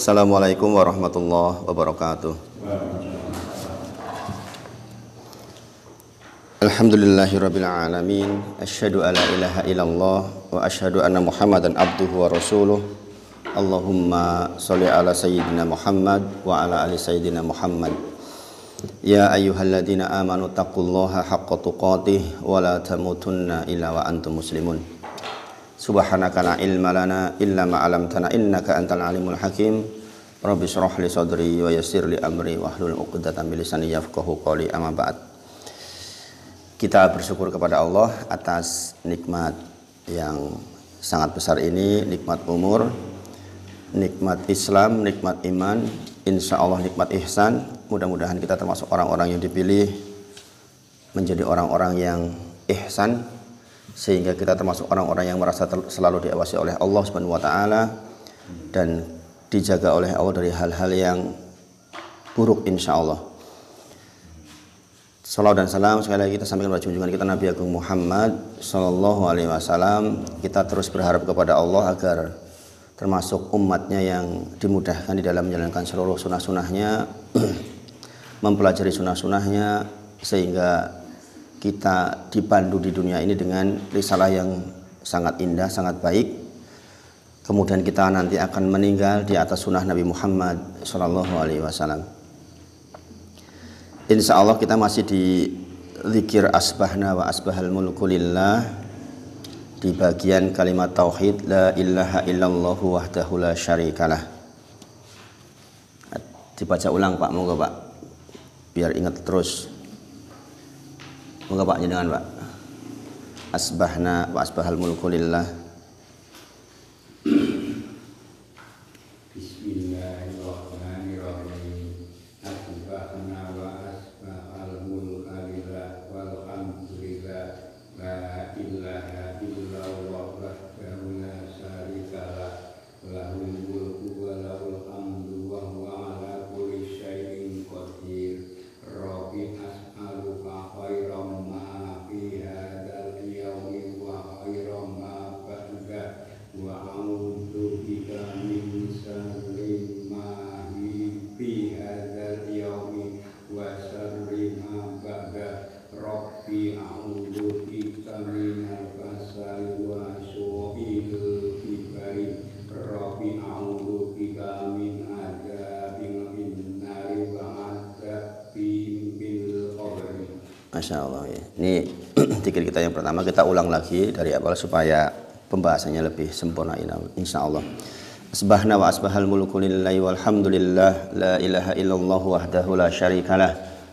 Assalamualaikum warahmatullahi wabarakatuh. Alhamdulillahirabbil alamin. Asyhadu alla ilaha illallah wa asyhadu anna Muhammadan abduhu wa rasuluh. Allahumma sholli ala sayyidina Muhammad wa ala ali sayyidina Muhammad. Ya ayyuhalladzina amanu taqullaha haqqa tuqatih wa la tamutunna illa wa antum muslimun. Subhanaka la ilma lana illa ma 'allamtana innaka antal alimul hakim. Rabbi shrah li sadri wa yassir li amri wahlul 'uqdatam min lisani yafqahu qawli. Amma ba'd. Kita bersyukur kepada Allah atas nikmat yang sangat besar ini, nikmat umur, nikmat Islam, nikmat iman, insya Allah nikmat ihsan. Mudah-mudahan kita termasuk orang-orang yang dipilih menjadi orang-orang yang ihsan, sehingga kita termasuk orang-orang yang merasa selalu diawasi oleh Allah Subhanahu wa taala dan dijaga oleh Allah dari hal-hal yang buruk insya Allah. Salawat dan salam sekali lagi kita sampaikan pada junjungan kita Nabi Agung Muhammad sallallahu alaihi wasallam. Kita terus berharap kepada Allah agar termasuk umatnya yang dimudahkan di dalam menjalankan seluruh sunnah-sunnahnya, mempelajari sunnah-sunnahnya, sehingga kita dipandu di dunia ini dengan risalah yang sangat indah, sangat baik. Kemudian kita nanti akan meninggal di atas sunnah Nabi Muhammad sallallahu alaihi wasallam. Insya Allah kita masih di zikir asbahna wa asbahal mulku lillah, di bagian kalimat tauhid la ilaha illallahu wahdahu la syarikalah. Dibaca ulang Pak, moga Pak, biar ingat terus. Moga Pak jenengan Pak. Asbahna wa asbahal mulku lillah. Bismillahirrahmanirrahim. Asbahna wa asbahal mulku lillah walhamdulillah la ilaha illallah wahdahu la syarikalah lahul mulku wa lahul hamdu wa huwa ala kulli syai'in qadir. Rabbi as'aluka khairam ma fi hadzal yaumi wa khairam ma ba'da wa a'udzu bika min syarri ma fi hadzal yaumi wa syarri ma ba'da. Rabbi a'udzu bika minal kasali wa su'il kibari. Rabbi a'udzu bika min adzabil nari wa adzabin bil qabri. Masya Allah ya. Ini zikir kita yang pertama, kita ulang lagi dari awal supaya pembahasannya lebih sempurna insya Allah. Asbahna wa asbahal mulku lillahi walhamdulillah la ilaha illallah wahdahu la syarikalah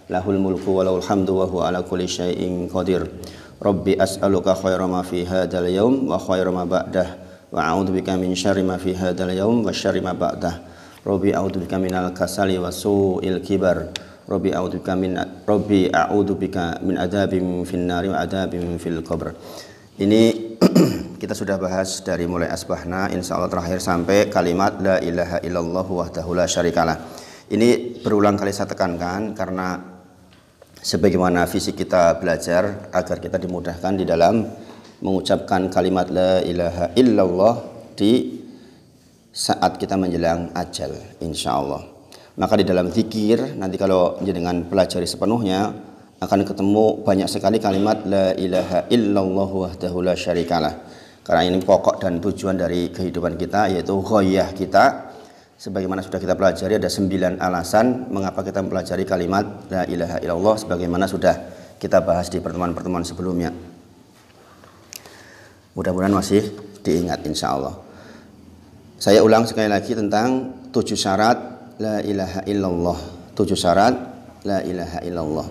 lahul mulku wa lahul hamdu wa huwa ala kulli syai'in qadir. Rabbi as'aluka khaira ma fi hadzal yaum wa khaira ma ba'dah wa a'udzu bika min syarri ma fi hadzal yaum wa syarri ma ba'dah. Rabbi a'udzu bika minal kasali wa su'il kibar. Rabbi a'udzu bika min adzabin finnari wa adzabin fil qabr. Ini kita sudah bahas dari mulai asbahna insya Allah terakhir sampai kalimat la ilaha illallah wahdahu la syarikalah. Ini berulang kali saya tekankan karena sebagaimana visi kita belajar agar kita dimudahkan di dalam mengucapkan kalimat la ilaha illallah di saat kita menjelang ajal insya Allah. Maka di dalam zikir nanti kalau dengan pelajari sepenuhnya akan ketemu banyak sekali kalimat la ilaha illallah wahdahu la syarikalah. Karena ini pokok dan tujuan dari kehidupan kita, yaitu ghayah kita. Sebagaimana sudah kita pelajari ada 9 alasan mengapa kita mempelajari kalimat la ilaha illallah, sebagaimana sudah kita bahas di pertemuan-pertemuan sebelumnya. Mudah-mudahan masih diingat insya Allah. Saya ulang sekali lagi tentang 7 syarat la ilaha illallah. 7 syarat la ilaha illallah.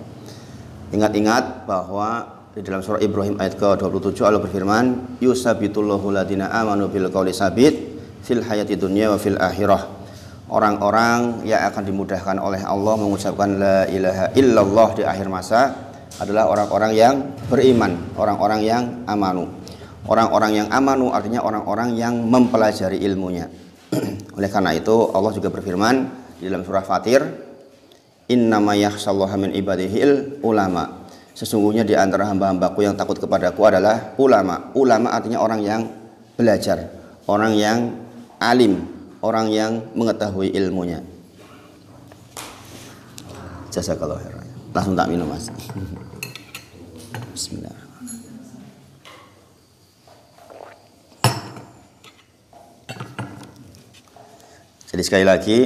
Ingat-ingat bahwa di dalam surah Ibrahim ayat ke-27 Allah berfirman, yusabitullahu ladina amanu bil qawli sabit fil hayati dunya wa fil akhirah. Orang-orang yang akan dimudahkan oleh Allah mengucapkan la ilaha illallah di akhir masa adalah orang-orang yang beriman, orang-orang yang amanu. Orang-orang yang amanu artinya orang-orang yang mempelajari ilmunya. Oleh karena itu Allah juga berfirman di dalam surah Fatir, innama yakhshallaha min ibadihil ulama. Sesungguhnya di antara hamba-hambaku yang takut kepadaku adalah ulama. Ulama artinya orang yang belajar, orang yang alim, orang yang mengetahui ilmunya. Jazakallahu khairan. Langsung tak minum, Mas. Bismillah. Jadi sekali lagi,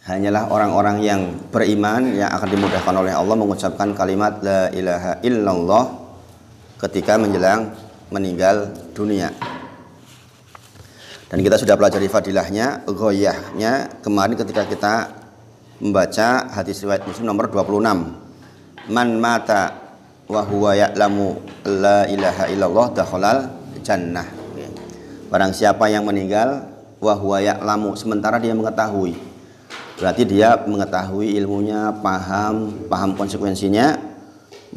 hanyalah orang-orang yang beriman yang akan dimudahkan oleh Allah mengucapkan kalimat la ilaha illallah ketika menjelang meninggal dunia. Dan kita sudah pelajari fadilahnya, ghoyahnya kemarin ketika kita membaca hadis riwayat Muslim nomor 26. Man mata wa huwa ya'lamu la ilaha illallah dakhalal jannah. Barang siapa yang meninggal wa huwa ya'lamu, sementara dia mengetahui. Berarti dia mengetahui ilmunya, paham konsekuensinya,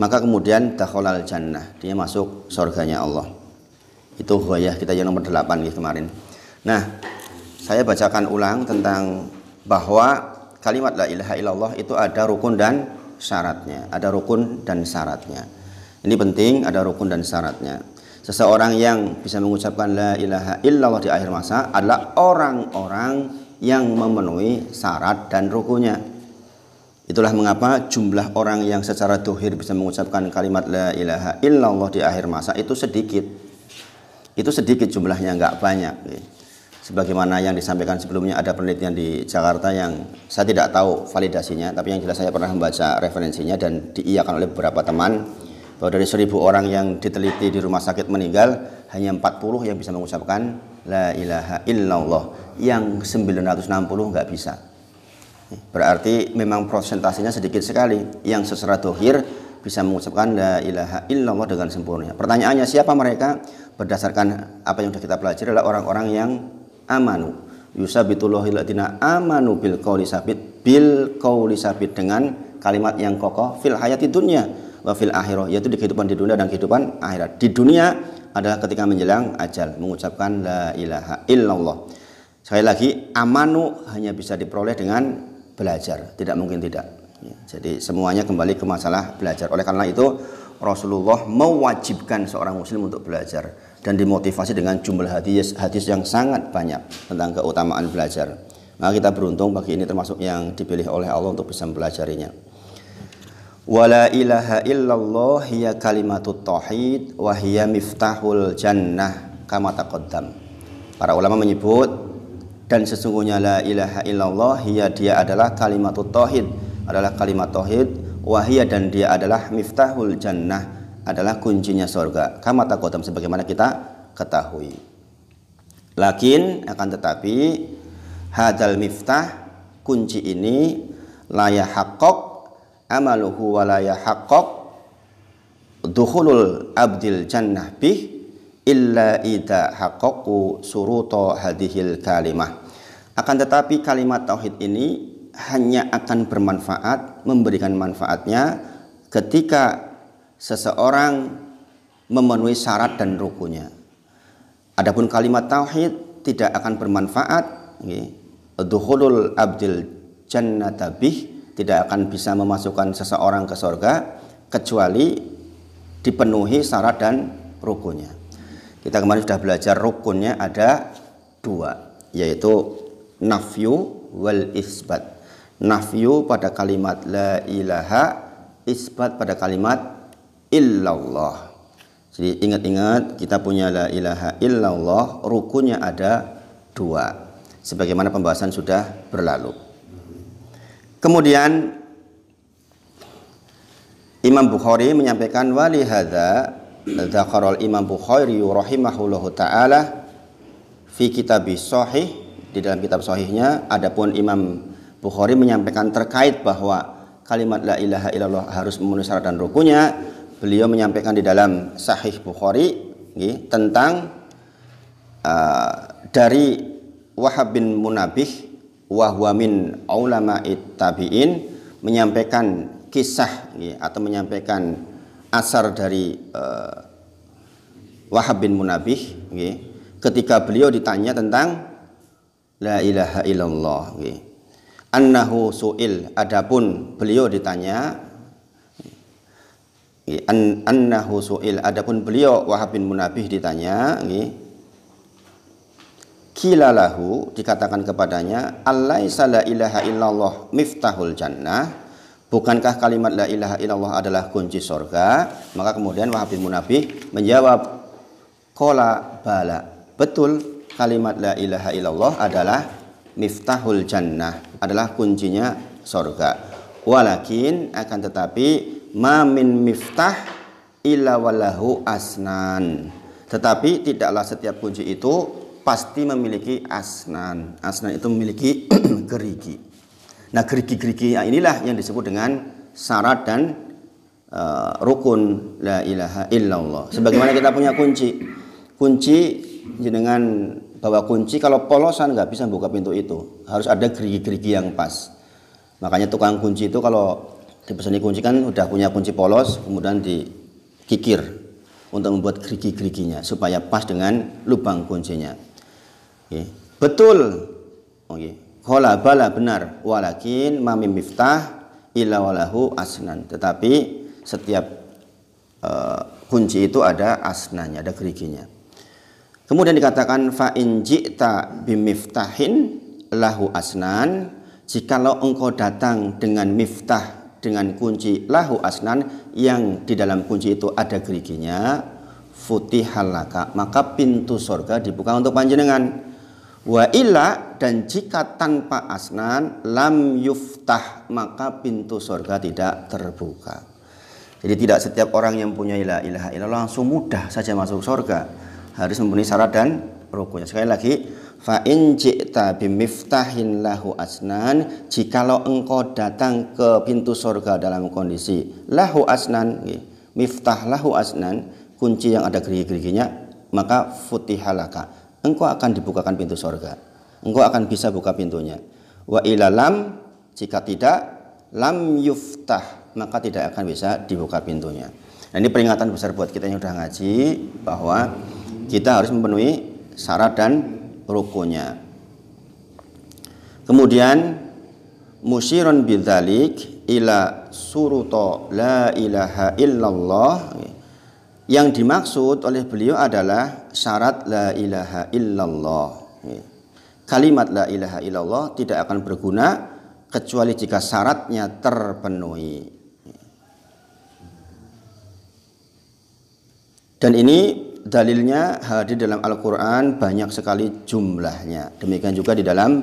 maka kemudian dakhalal jannah, dia masuk surganya Allah. Itu ghoyah kita yang nomor 8 kemarin. Nah, saya bacakan ulang tentang bahwa kalimat la ilaha illallah itu ada rukun dan syaratnya. Ada rukun dan syaratnya. Ini penting, ada rukun dan syaratnya. Seseorang yang bisa mengucapkan la ilaha illallah di akhir masa adalah orang-orang yang memenuhi syarat dan rukunnya. Itulah mengapa jumlah orang yang secara dohir bisa mengucapkan kalimat la ilaha illallah di akhir masa itu sedikit. Itu sedikit jumlahnya, nggak banyak. Sebagaimana yang disampaikan sebelumnya, ada penelitian di Jakarta yang saya tidak tahu validasinya, tapi yang jelas saya pernah membaca referensinya dan diiyakan oleh beberapa teman, bahwa dari 1000 orang yang diteliti di rumah sakit meninggal, hanya 40 yang bisa mengucapkan la ilaha illallah, yang 960 nggak bisa. Berarti memang prosentasenya sedikit sekali yang secara dohir bisa mengucapkan la ilaha illallah dengan sempurna. Pertanyaannya, siapa mereka? Berdasarkan apa yang sudah kita pelajari adalah orang-orang yang amanu, yusabitullahil ladina amanu bil qauli sabit, dengan kalimat yang kokoh fil hayati dunya wa fil akhirah, yaitu di kehidupan di dunia dan kehidupan akhirat. Di dunia adalah ketika menjelang ajal mengucapkan la ilaha illallah. Sekali lagi, amanu hanya bisa diperoleh dengan belajar, tidak mungkin tidak. Jadi semuanya kembali ke masalah belajar. Oleh karena itu Rasulullah mewajibkan seorang muslim untuk belajar dan dimotivasi dengan jumlah hadis yang sangat banyak tentang keutamaan belajar. Maka kita beruntung pagi ini termasuk yang dipilih oleh Allah untuk bisa mempelajarinya. Wala ilaha illallah hiya kalimatut tauhid wa hiya miftahul jannah kama taqaddam. Para ulama menyebut, dan sesungguhnya la ilaha illallah hiya, dia adalah kalimatut tauhid, adalah kalimat tauhid, wa hiya, dan dia adalah miftahul jannah, adalah kuncinya surga. Kama taqaddam, sebagaimana kita ketahui. Lakin, akan tetapi, hadal miftah, kunci ini la yahaqqaq amaluhu wa la yahaqqaq dukhulul abdil jannah bih illa idza haqqaqu suruta hadhil kalimah. Akan tetapi kalimat tauhid ini hanya akan bermanfaat, memberikan manfaatnya ketika seseorang memenuhi syarat dan rukunnya. Adapun kalimat tauhid tidak akan bermanfaat, dukhulul abdil jannata bih, tidak akan bisa memasukkan seseorang ke surga kecuali dipenuhi syarat dan rukunnya. Kita kemarin sudah belajar rukunnya ada 2, yaitu nafyu wal isbat. Nafyu pada kalimat la ilaha, isbat pada kalimat illallah. Jadi ingat-ingat, kita punya la ilaha illallah, rukunnya ada 2, sebagaimana pembahasan sudah berlalu. Kemudian Imam Bukhari menyampaikan, wali hadza dzakarul Imam Bukhari rahimahullahu taala fi kitabis sahih, di dalam kitab sahihnya. Adapun Imam Bukhari menyampaikan terkait bahwa kalimat la ilaha illallah harus memenuhi syarat dan rukunnya, beliau menyampaikan di dalam Sahih Bukhari tentang dari Wahab bin Munabih wa huwa min ulama'it tabi'in, menyampaikan kisah atau menyampaikan asar dari Wahab bin Munabih ketika beliau ditanya tentang la ilaha illallah. Annahu su'il, adapun beliau ditanya, annahu su'il, adapun beliau Wahab bin Munabih ditanya, Kilalahu, dikatakan kepadanya, Allaisa la ilaha illallah miftahul jannah, bukankah kalimat la ilaha illallah adalah kunci surga? Maka kemudian Wahab bin Munabbih menjawab, qala bala, betul, kalimat la ilaha illallah adalah miftahul jannah, adalah kuncinya surga. Walakin, akan tetapi, ma min miftah illa walahu asnan, tetapi tidaklah setiap kunci itu pasti memiliki asnan. Asnan itu memiliki gerigi. Nah, gerigi-gerigi inilah yang disebut dengan syarat dan rukun la ilaha illallah. Sebagaimana kita punya kunci. Kunci dengan bawa kunci, kalau polosan nggak bisa buka pintu itu. Harus ada gerigi-gerigi yang pas. Makanya tukang kunci itu kalau dipesani kunci kan udah punya kunci polos, kemudian dikikir untuk membuat gerigi-geriginya supaya pas dengan lubang kuncinya. Okay. Betul. Okay. Qala bala, benar. Walakin ma mim miftah illa walahu asnan. Tetapi setiap kunci itu ada asnanya, ada geriginya. Kemudian dikatakan fa in ji'ta bimiftahin lahu asnan, jikalau engkau datang dengan miftah, dengan kunci lahu asnan yang di dalam kunci itu ada geriginya, futihalaka, maka pintu surga dibuka untuk panjenengan. Wa illa, dan jika tanpa asnan, lam yuftah, maka pintu surga tidak terbuka. Jadi tidak setiap orang yang punya la ilaha illallah langsung mudah saja masuk surga, harus memenuhi syarat dan rukunnya. Sekali lagi, fa in ji'ta bimiftahin lahu asnan, jikalau engkau datang ke pintu surga dalam kondisi lahu asnan, miftah lahu asnan, kunci yang ada gerigi-geriginya, maka futihalaka, engkau akan dibukakan pintu surga, engkau akan bisa buka pintunya. Wa ilalam, jika tidak, lam yuftah, maka tidak akan bisa dibuka pintunya. Nah, ini peringatan besar buat kita yang sudah ngaji, bahwa kita harus memenuhi syarat dan rukunnya. Kemudian musyiron bidzalik ila suruto la ilaha illallah, yang dimaksud oleh beliau adalah syarat la ilaha illallah. Kalimat la ilaha illallah tidak akan berguna kecuali jika syaratnya terpenuhi. Dan ini dalilnya hadir dalam Al-Quran banyak sekali jumlahnya. Demikian juga di dalam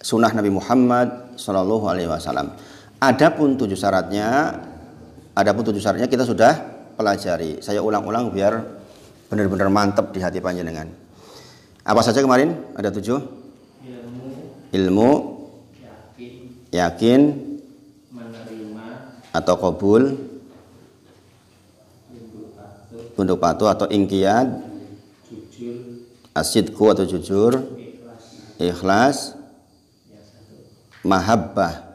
sunnah Nabi Muhammad SAW. Adapun tujuh syaratnya kita sudah pelajari. Saya ulang-ulang biar benar-benar mantap di hati panjenengan. Apa saja kemarin? Ada 7. Ilmu, yakin, menerima atau qabul, tunduk patuh atau ingkiyat, asidku atau jujur, ikhlas, mahabbah.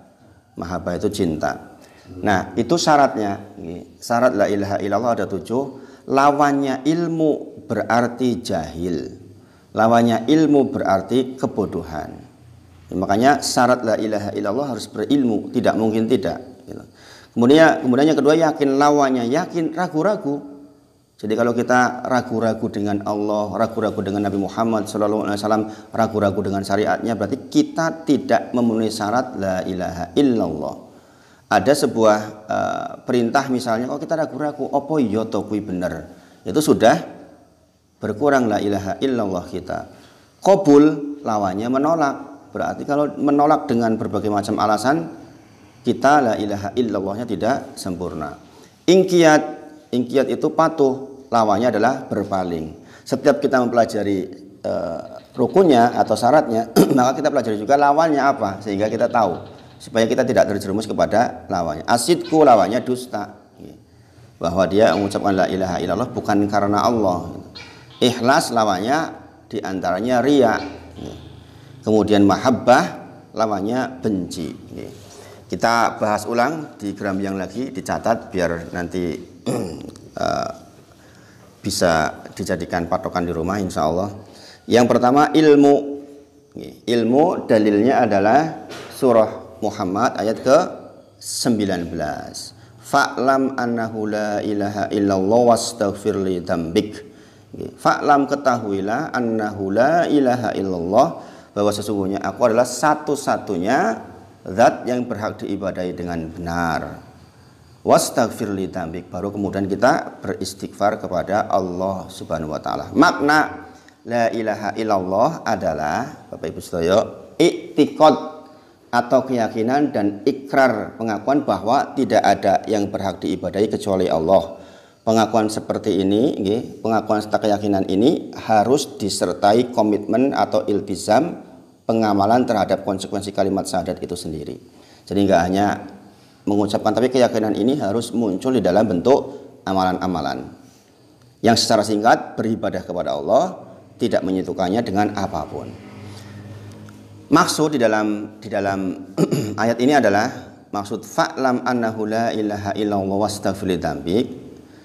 Mahabbah itu cinta. Nah, itu syaratnya. Syarat la ilaha illallah ada 7. Lawannya ilmu berarti jahil. Lawannya ilmu berarti kebodohan. Makanya syarat la ilaha illallah harus berilmu, tidak mungkin tidak. Kemudian yang kedua, yakin. Lawannya yakin, ragu-ragu. Jadi kalau kita ragu-ragu dengan Allah, ragu-ragu dengan Nabi Muhammad SAW, ragu-ragu dengan syariatnya, berarti kita tidak memenuhi syarat la ilaha illallah. Ada sebuah perintah misalnya, kalau kita ragu-ragu, opo iya to kuwi bener, itu sudah berkurang la ilaha illallah kita. Qabul, lawannya menolak. Berarti kalau menolak dengan berbagai macam alasan, kita la ilaha illallahnya tidak sempurna. Ingkiyat itu patuh, lawannya adalah berpaling. Setiap kita mempelajari rukunnya atau syaratnya, maka kita pelajari juga lawannya apa, sehingga kita tahu, supaya kita tidak terjerumus kepada lawannya. Asidku, lawannya dusta, bahwa dia mengucapkan la ilaha illallah bukan karena Allah. Ikhlas, lawannya diantaranya riya. Kemudian mahabbah, lawannya benci. Kita bahas ulang di Grambiang lagi, dicatat biar nanti bisa dijadikan patokan di rumah insya Allah. Yang pertama ilmu. Ilmu dalilnya adalah surah Muhammad ayat ke-19. Fa'lam annahu la ilaha illallah wastaghfir li dzambik. Fa'lam, ketahuilah, annahu la ilaha illallah, bahwa sesungguhnya aku adalah satu-satunya zat yang berhak diibadahi dengan benar. Wastaghfir li dzambik, baru kemudian kita beristighfar kepada Allah Subhanahu wa taala. Makna la ilaha illallah adalah, Bapak Ibu sedaya, i'tiqad atau keyakinan dan ikrar, pengakuan bahwa tidak ada yang berhak diibadahi kecuali Allah. Pengakuan seperti ini, pengakuan serta keyakinan ini harus disertai komitmen atau iltizam, pengamalan terhadap konsekuensi kalimat syahadat itu sendiri. Jadi nggak hanya mengucapkan, tapi keyakinan ini harus muncul di dalam bentuk amalan-amalan yang secara singkat beribadah kepada Allah, tidak menyentuhkannya dengan apapun. Maksud di dalam ayat ini adalah maksud fa'lam annahu la ilaha illallah wastaghfir li dzambik,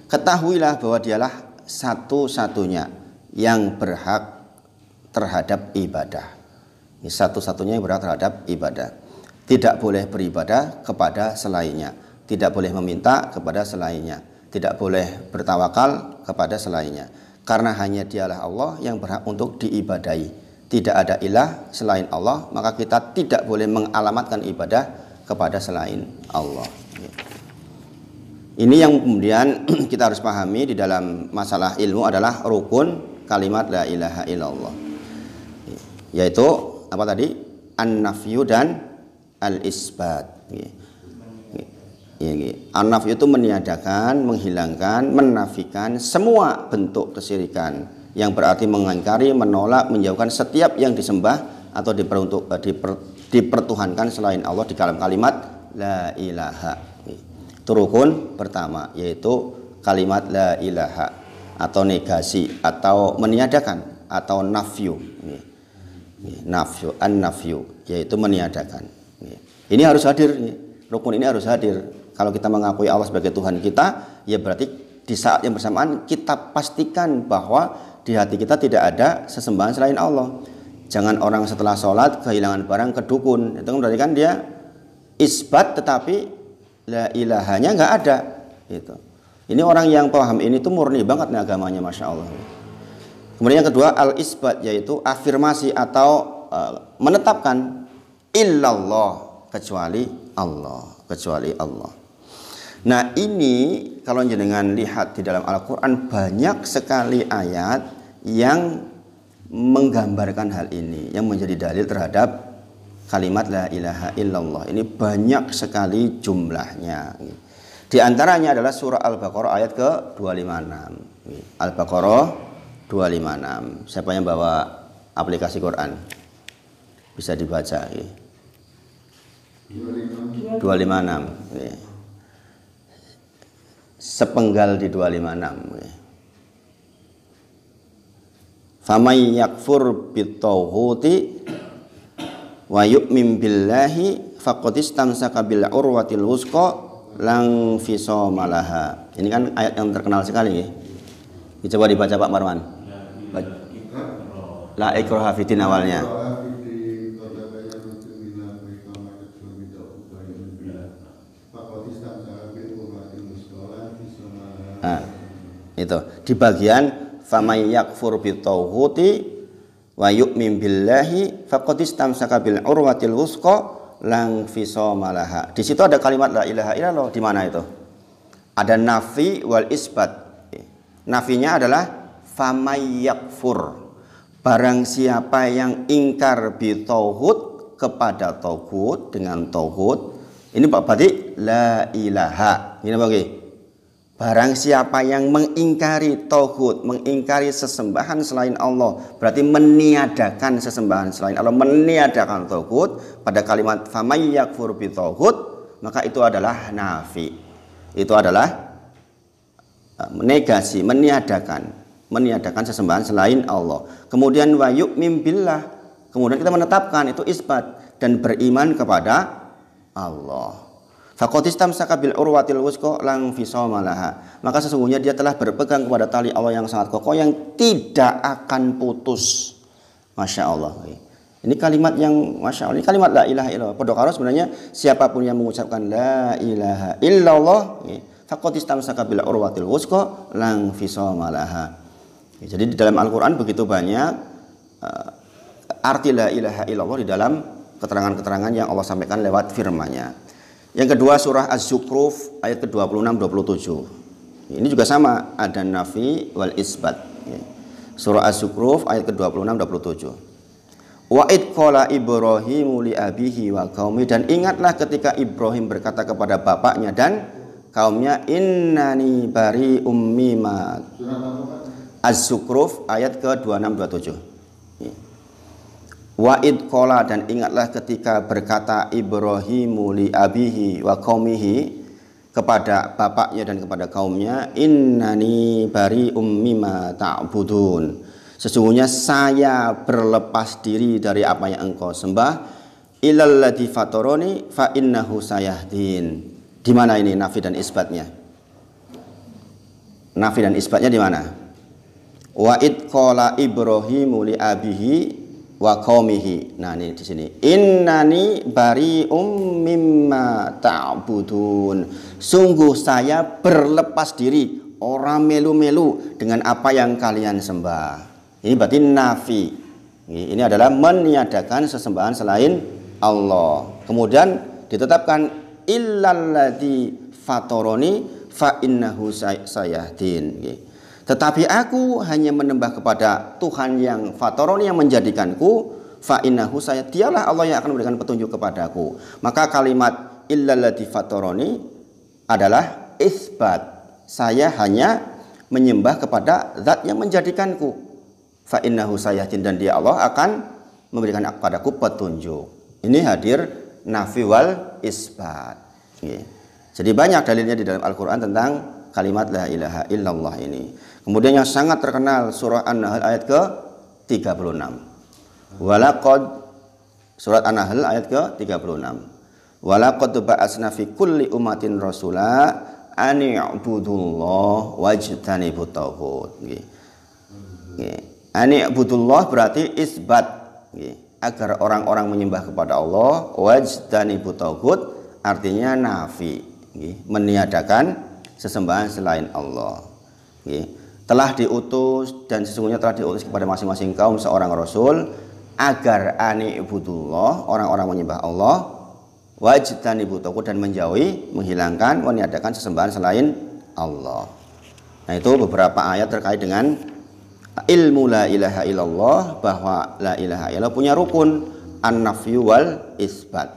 ketahuilah bahwa dialah satu-satunya yang berhak terhadap ibadah. Ini satu-satunya yang berhak terhadap ibadah. Tidak boleh beribadah kepada selainnya, tidak boleh meminta kepada selainnya, tidak boleh bertawakal kepada selainnya, karena hanya dialah Allah yang berhak untuk diibadahi. Tidak ada ilah selain Allah, maka kita tidak boleh mengalamatkan ibadah kepada selain Allah. Ini yang kemudian kita harus pahami di dalam masalah ilmu adalah rukun kalimat la ilaha illallah, yaitu apa tadi? An-nafyu dan al-isbat. An-nafyu itu meniadakan, menghilangkan, menafikan semua bentuk kesyirikan, yang berarti mengingkari, menolak, menjauhkan setiap yang disembah atau dipertuhankan selain Allah di dalam kalimat la ilaha. Itu rukun pertama, yaitu kalimat la ilaha, atau negasi, atau meniadakan, atau nafyu. Nafyu, an-nafyu, yaitu meniadakan. Ini harus hadir, rukun ini harus hadir. Kalau kita mengakui Allah sebagai Tuhan kita, ya berarti di saat yang bersamaan kita pastikan bahwa di hati kita tidak ada sesembahan selain Allah. Jangan orang setelah sholat kehilangan barang ke dukun, itu berarti kan dia isbat tetapi la ilahanya nggak ada. Gitu. Ini orang yang paham ini tuh murni banget nih agamanya, masya Allah. Kemudian yang kedua al-isbat, yaitu afirmasi atau menetapkan illallah, kecuali Allah. Nah ini kalau jenengan lihat di dalam Al-Quran banyak sekali ayat yang menggambarkan hal ini, yang menjadi dalil terhadap kalimat la ilaha illallah. Ini banyak sekali jumlahnya. Di antaranya adalah surah Al-Baqarah ayat ke-256. Al-Baqarah 256. Siapa yang bawa aplikasi Quran? Bisa dibaca. 256. Sepenggal di 256. Famay yakfur bitauhuti wa yu'min billahi faqad istamsaka bil urwatil wusqa lang fisama laha. Ini kan ayat yang terkenal sekali ya. Coba dibaca Pak Marwan. La ikraha fiddin awalnya. Nah, itu di bagian famay yakfur bitauhuti wa yu'min billahi faqad istamsaka bil urwatil wusqa lang fisama laha. Di situ ada kalimat la ilaha illallah. Di mana itu? Ada nafi wal isbat. Nafinya adalah famay yakfur, barang siapa yang ingkar bitauhud, kepada tauhid, dengan tauhid. Ini berarti la ilaha. Ini bagi barang siapa yang mengingkari tauhid, mengingkari sesembahan selain Allah, berarti meniadakan sesembahan selain Allah, meniadakan tauhid pada kalimat famay yakfur bi tauhid, maka itu adalah nafi. Itu adalah negasi, meniadakan sesembahan selain Allah. Kemudian wa yu'min billah, kemudian kita menetapkan itu isbat dan beriman kepada Allah. Faqad istamsaka bil urwatil wusqa lang fisama laha. Maka sesungguhnya dia telah berpegang kepada tali Allah yang sangat kokoh yang tidak akan putus. Masya Allah. Ini kalimat yang masya Allah. Ini kalimat la ilaha illallah. Padha karo sebenarnya siapapun yang mengucapkan la ilaha illallah, faqad istamsaka bil urwatil wusqa lang fisama laha. Jadi di dalam Al-Quran begitu banyak arti la ilaha illallah di dalam keterangan-keterangan yang Allah sampaikan lewat firman-Nya. Yang kedua surah Az-Zukhruf ayat ke-26-27. Ini juga sama, ada nafi wal isbat. Surah Az-Zukhruf ayat ke-26-27. Wa id qala Ibrahimu li abihi wa qaumi, dan ingatlah ketika Ibrahim berkata kepada bapaknya dan kaumnya, innani bari'um mimma. Az-Zukhruf ayat ke-26-27. Wa id qala, dan ingatlah ketika berkata Ibrahimu li abihi wa qaumihi, kepada bapaknya dan kepada kaumnya, innani bari'um mimma ta'budun, sesungguhnya saya berlepas diri dari apa yang engkau sembah, illalladzi fataroni fa innahu sayahdin. Di mana ini nafi dan isbatnya? Nafi dan isbatnya di mana? Wa id qala Ibrahimu li abihi wa qaumihi. Nah, ini di sini. Innani bari'um mimma ta'budun. Sungguh saya berlepas diri, orang melu-melu dengan apa yang kalian sembah. Ini berarti nafi. Ini adalah meniadakan sesembahan selain Allah. Kemudian ditetapkan illalladzi fataroni fa innahu sayahdin. Tetapi aku hanya menyembah kepada Tuhan yang fataroni, yang menjadikanku, fa innahu sayahdin, dialah Allah yang akan memberikan petunjuk kepadaku. Maka kalimat illalladzi fataroni adalah isbat. Saya hanya menyembah kepada zat yang menjadikanku. Fa innahu sayahdin, dan dia Allah akan memberikan kepadaku petunjuk. Ini hadir nafi wal isbat. Jadi banyak dalilnya di dalam Al-Quran tentang kalimat la ilaha illallah ini. Kemudian yang sangat terkenal surah An-Nahl ayat ke-36. Walaqad, surat An-Nahl ayat ke-36. Walaqad ba'asna fi kulli ummatin rasula an i'budullah wajtanibut taghut. An i'budullah berarti isbat, agar orang-orang menyembah kepada Allah, wajtanibut taghut artinya nafi, meniadakan sesembahan selain Allah. Telah diutus, dan sesungguhnya telah diutus kepada masing-masing kaum seorang rasul, agar ani'budullah, orang-orang menyembah Allah, wajtanibut taghut, dan menjauhi, menghilangkan, meniadakan sesembahan selain Allah. Nah, itu beberapa ayat terkait dengan ilmu la ilaha illallah, bahwa la ilaha illallah punya rukun an-nafyu wal isbat.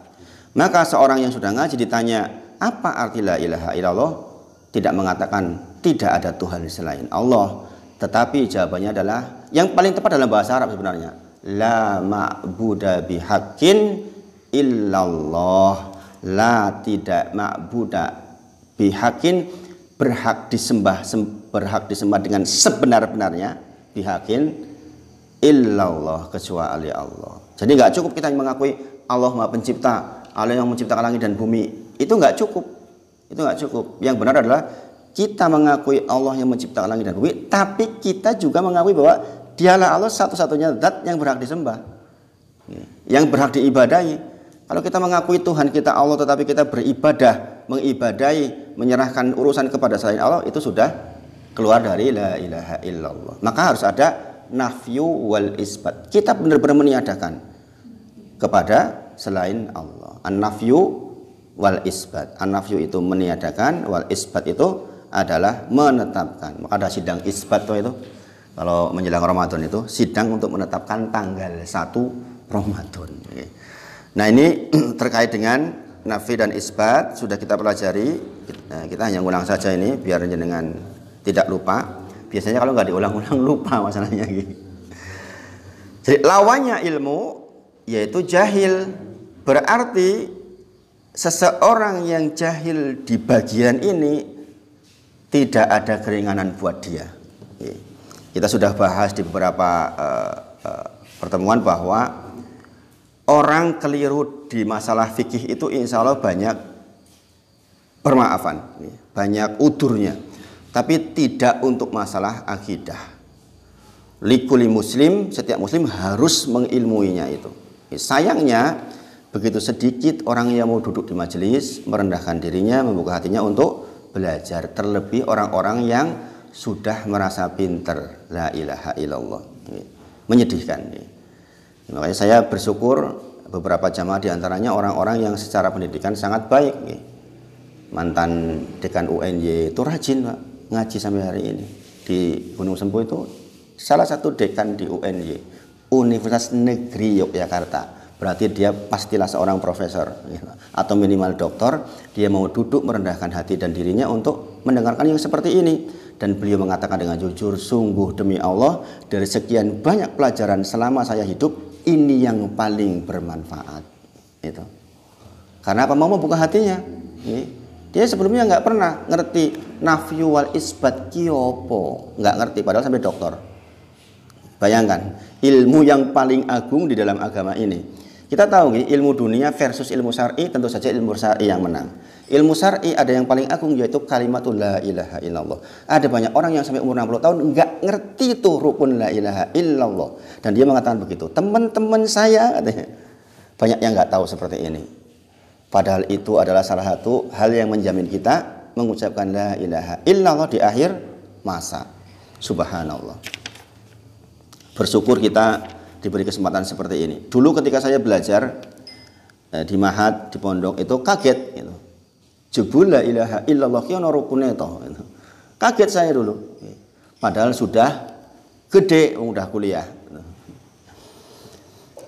Maka seorang yang sudah ngaji ditanya apa arti la ilaha illallah, tidak mengatakan tidak ada Tuhan selain Allah, tetapi jawabannya adalah yang paling tepat dalam bahasa Arab sebenarnya, la ma'buda bihaqqin illallah. La, tidak, ma'buda bihaqqin, berhak disembah dengan sebenar-benarnya, bihaqqin illallah, kecuali Allah. Jadi nggak cukup kita mengakui Allah Maha Pencipta, Allah yang menciptakan langit dan bumi. Itu nggak cukup. Itu nggak cukup. Yang benar adalah kita mengakui Allah yang menciptakan langit dan bumi, tapi kita juga mengakui bahwa dialah Allah satu-satunya zat yang berhak disembah, yang berhak diibadahi. Kalau kita mengakui Tuhan kita Allah, tetapi kita beribadah, mengibadahi, menyerahkan urusan kepada selain Allah, itu sudah keluar dari la ilaha illallah. Maka harus ada nafyu wal isbat. Kita benar-benar meniadakan kepada selain Allah. An-nafyu wal isbat. An-nafyu itu meniadakan, wal isbat itu adalah menetapkan. Maka ada sidang isbat itu. Kalau menjelang Ramadan itu sidang untuk menetapkan tanggal 1 Ramadan. Nah, ini terkait dengan nafi dan isbat sudah kita pelajari. Kita hanya ulang saja ini biar jenengan tidak lupa. Biasanya kalau nggak diulang-ulang lupa masalahnya. Jadi lawannya ilmu yaitu jahil. Berarti seseorang yang jahil di bagian ini tidak ada keringanan buat dia. Kita sudah bahas di beberapa pertemuan bahwa orang keliru di masalah fikih itu insya Allah banyak permaafan, banyak udurnya, tapi tidak untuk masalah akidah. Likuli muslim, setiap muslim harus mengilmuinya itu. Sayangnya begitu sedikit orang yang mau duduk di majelis, merendahkan dirinya, membuka hatinya untuk belajar. Terlebih orang-orang yang sudah merasa pinter la ilaha illallah. Menyedihkan. Makanya saya bersyukur beberapa jamaah diantaranya orang-orang yang secara pendidikan sangat baik. Mantan dekan UNY itu rajin Pak, ngaji sampai hari ini. Di Gunung Sempu itu salah satu dekan di UNY, Universitas Negeri Yogyakarta. Berarti dia pastilah seorang profesor atau minimal doktor. Dia mau duduk merendahkan hati dan dirinya untuk mendengarkan yang seperti ini. Dan beliau mengatakan dengan jujur, sungguh demi Allah, dari sekian banyak pelajaran selama saya hidup, ini yang paling bermanfaat. Itu. Karena apa? Mau membuka hatinya. Dia sebelumnya nggak pernah ngerti nafyu wal isbat kiopo, nggak ngerti, padahal sampai doktor. Bayangkan, ilmu yang paling agung di dalam agama ini. Kita tahu ilmu dunia versus ilmu syar'i, tentu saja ilmu syar'i yang menang. Ilmu syar'i ada yang paling agung, yaitu kalimatul la ilaha illallah. Ada banyak orang yang sampai umur 60 tahun nggak ngerti tuh rukun la ilaha illallah. Dan dia mengatakan begitu. Teman-teman saya katanya, banyak yang nggak tahu seperti ini. Padahal itu adalah salah satu hal yang menjamin kita mengucapkan la ilaha illallah di akhir masa. Subhanallah. Bersyukur kita diberi kesempatan seperti ini. Dulu ketika saya belajar di Mahat, di pondok itu kaget gitu. Jebul la ilaha illallah ki ana rukune to. Kaget saya dulu. Padahal sudah gede, udah kuliah.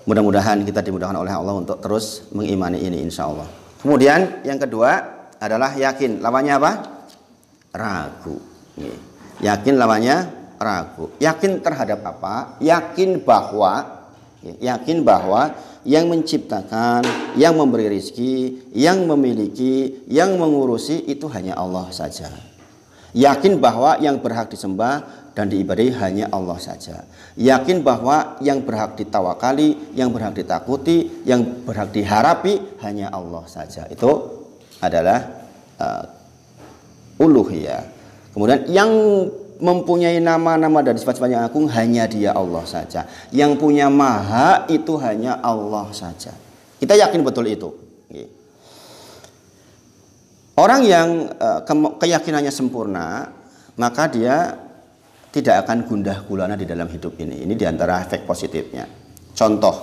Mudah-mudahan kita dimudahkan oleh Allah untuk terus mengimani ini insya Allah. Kemudian yang kedua adalah yakin. Lawannya apa? Ragu. Yakin lawannya ragu. Yakin terhadap apa? Yakin bahwa yang menciptakan, yang memberi rizki, yang memiliki, yang mengurusi itu hanya Allah saja. Yakin bahwa yang berhak disembah dan diibadahi hanya Allah saja. Yakin bahwa yang berhak ditawakali, yang berhak ditakuti, yang berhak diharapi hanya Allah saja. Itu adalah uluhiyah. Kemudian yang mempunyai nama-nama dan sifat-sifat yang agung hanya Dia, Allah saja. Yang punya maha itu hanya Allah saja. Kita yakin betul itu. Orang yang keyakinannya sempurna, maka dia tidak akan gundah gulana di dalam hidup ini. Ini diantara efek positifnya. Contoh,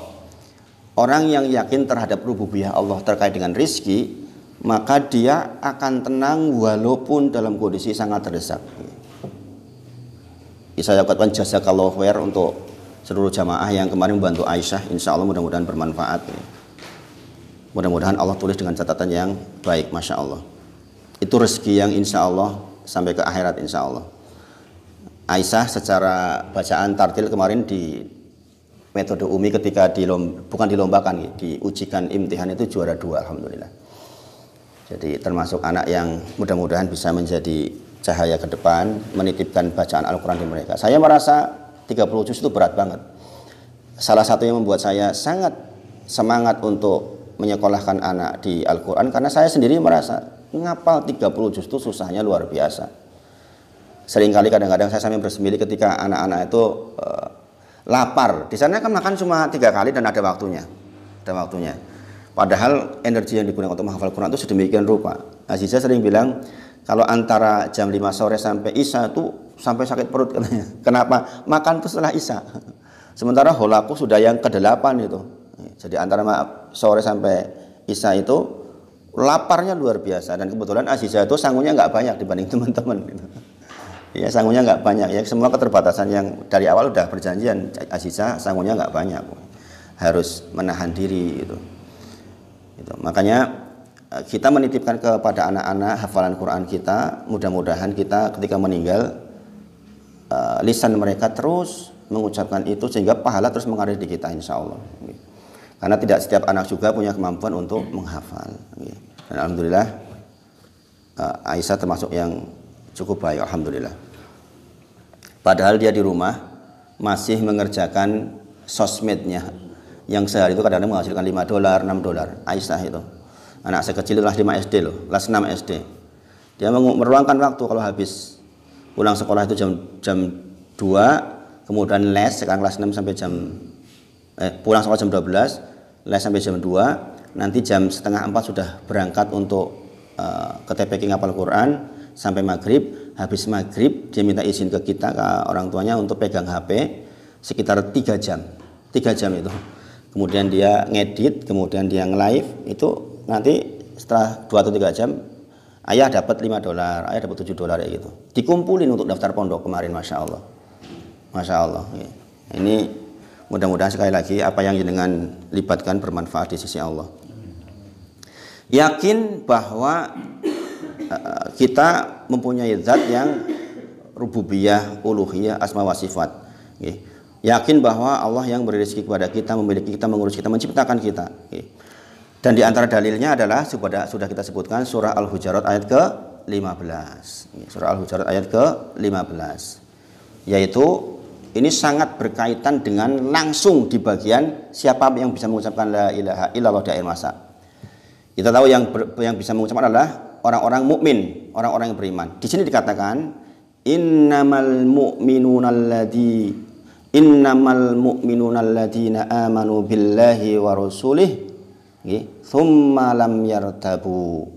orang yang yakin terhadap rububiyah Allah terkait dengan rizki, maka dia akan tenang walaupun dalam kondisi sangat terdesak. Saya ucapkan jazakallahu khair untuk seluruh jamaah yang kemarin membantu Aisyah. Insya Allah mudah-mudahan bermanfaat. Mudah-mudahan Allah tulis dengan catatan yang baik, Masya Allah. Itu rezeki yang insya Allah sampai ke akhirat insya Allah. Aisyah secara bacaan tartil kemarin di metode Umi ketika bukan dilombakan, diujikan imtihan itu juara 2 alhamdulillah. Jadi termasuk anak yang mudah-mudahan bisa menjadi cahaya ke depan, menitipkan bacaan Al-Quran di mereka. Saya merasa 30 juz itu berat banget. Salah satu yang membuat saya sangat semangat untuk menyekolahkan anak di Al-Quran, karena saya sendiri merasa ngapal 30 juz itu susahnya luar biasa. Seringkali kadang-kadang saya sampai bersemili ketika anak-anak itu lapar. Di sana kan makan cuma 3 kali dan ada waktunya. Padahal energi yang digunakan untuk menghafal Quran itu sedemikian rupa. Aziza sering bilang, kalau antara jam 5 sore sampai Isya itu sampai sakit perut katanya. Kenapa? Makan itu setelah Isya. Sementara holaku sudah yang ke-8 itu. Jadi antara sore sampai Isya itu laparnya luar biasa. Dan kebetulan Aziza itu sangunya nggak banyak dibanding teman-teman. Ya, sangunya nggak banyak. Ya, semua keterbatasan yang dari awal udah perjanjian. Aziza sangunya nggak banyak. Harus menahan diri gitu. Makanya kita menitipkan kepada anak-anak hafalan Quran kita, mudah-mudahan kita ketika meninggal lisan mereka terus mengucapkan itu sehingga pahala terus mengalir di kita insya Allah. Karena tidak setiap anak juga punya kemampuan untuk menghafal. Dan alhamdulillah Aisyah termasuk yang cukup baik, alhamdulillah. Padahal dia di rumah masih mengerjakan sosmednya yang sehari itu kadang-kadang menghasilkan $5, $6. Aisyah itu. Anak saya kecil kelas 5 SD loh, kelas 6 SD. Dia meluangkan waktu kalau habis pulang sekolah itu jam 2, kemudian les sekarang kelas 6 sampai pulang sekolah jam 12, les sampai jam 2, nanti jam 3:30 sudah berangkat untuk ke TPQ ngapal Quran sampai maghrib, habis maghrib dia minta izin ke kita, ke orang tuanya untuk pegang HP sekitar 3 jam. 3 jam itu. Kemudian dia ngedit, kemudian dia nge-live, itu nanti setelah 2 atau 3 jam ayah dapat $5, ayah dapat $7 ya gitu. Dikumpulin untuk daftar pondok kemarin, Masya Allah. Masya Allah. Ini mudah-mudahan sekali lagi apa yang jenengan libatkan bermanfaat di sisi Allah. Yakin bahwa kita mempunyai zat yang rububiyah, uluhiyah, asma wa sifat. Yakin bahwa Allah yang beri rezeki kepada kita, memiliki kita, mengurus kita, menciptakan kita. Dan di antara dalilnya adalah sudah kita sebutkan surah Al-Hujurat ayat ke-15. Surah Al-Hujurat ayat ke-15. Yaitu ini sangat berkaitan dengan langsung di bagian siapa yang bisa mengucapkan la ilaha illallah di akhir masa. Kita tahu yang bisa mengucapkan adalah orang-orang mukmin, orang-orang yang beriman. Di sini dikatakan innamal mu'minuna alladzina amanu billahi wa rasulih thumma lam yartabu.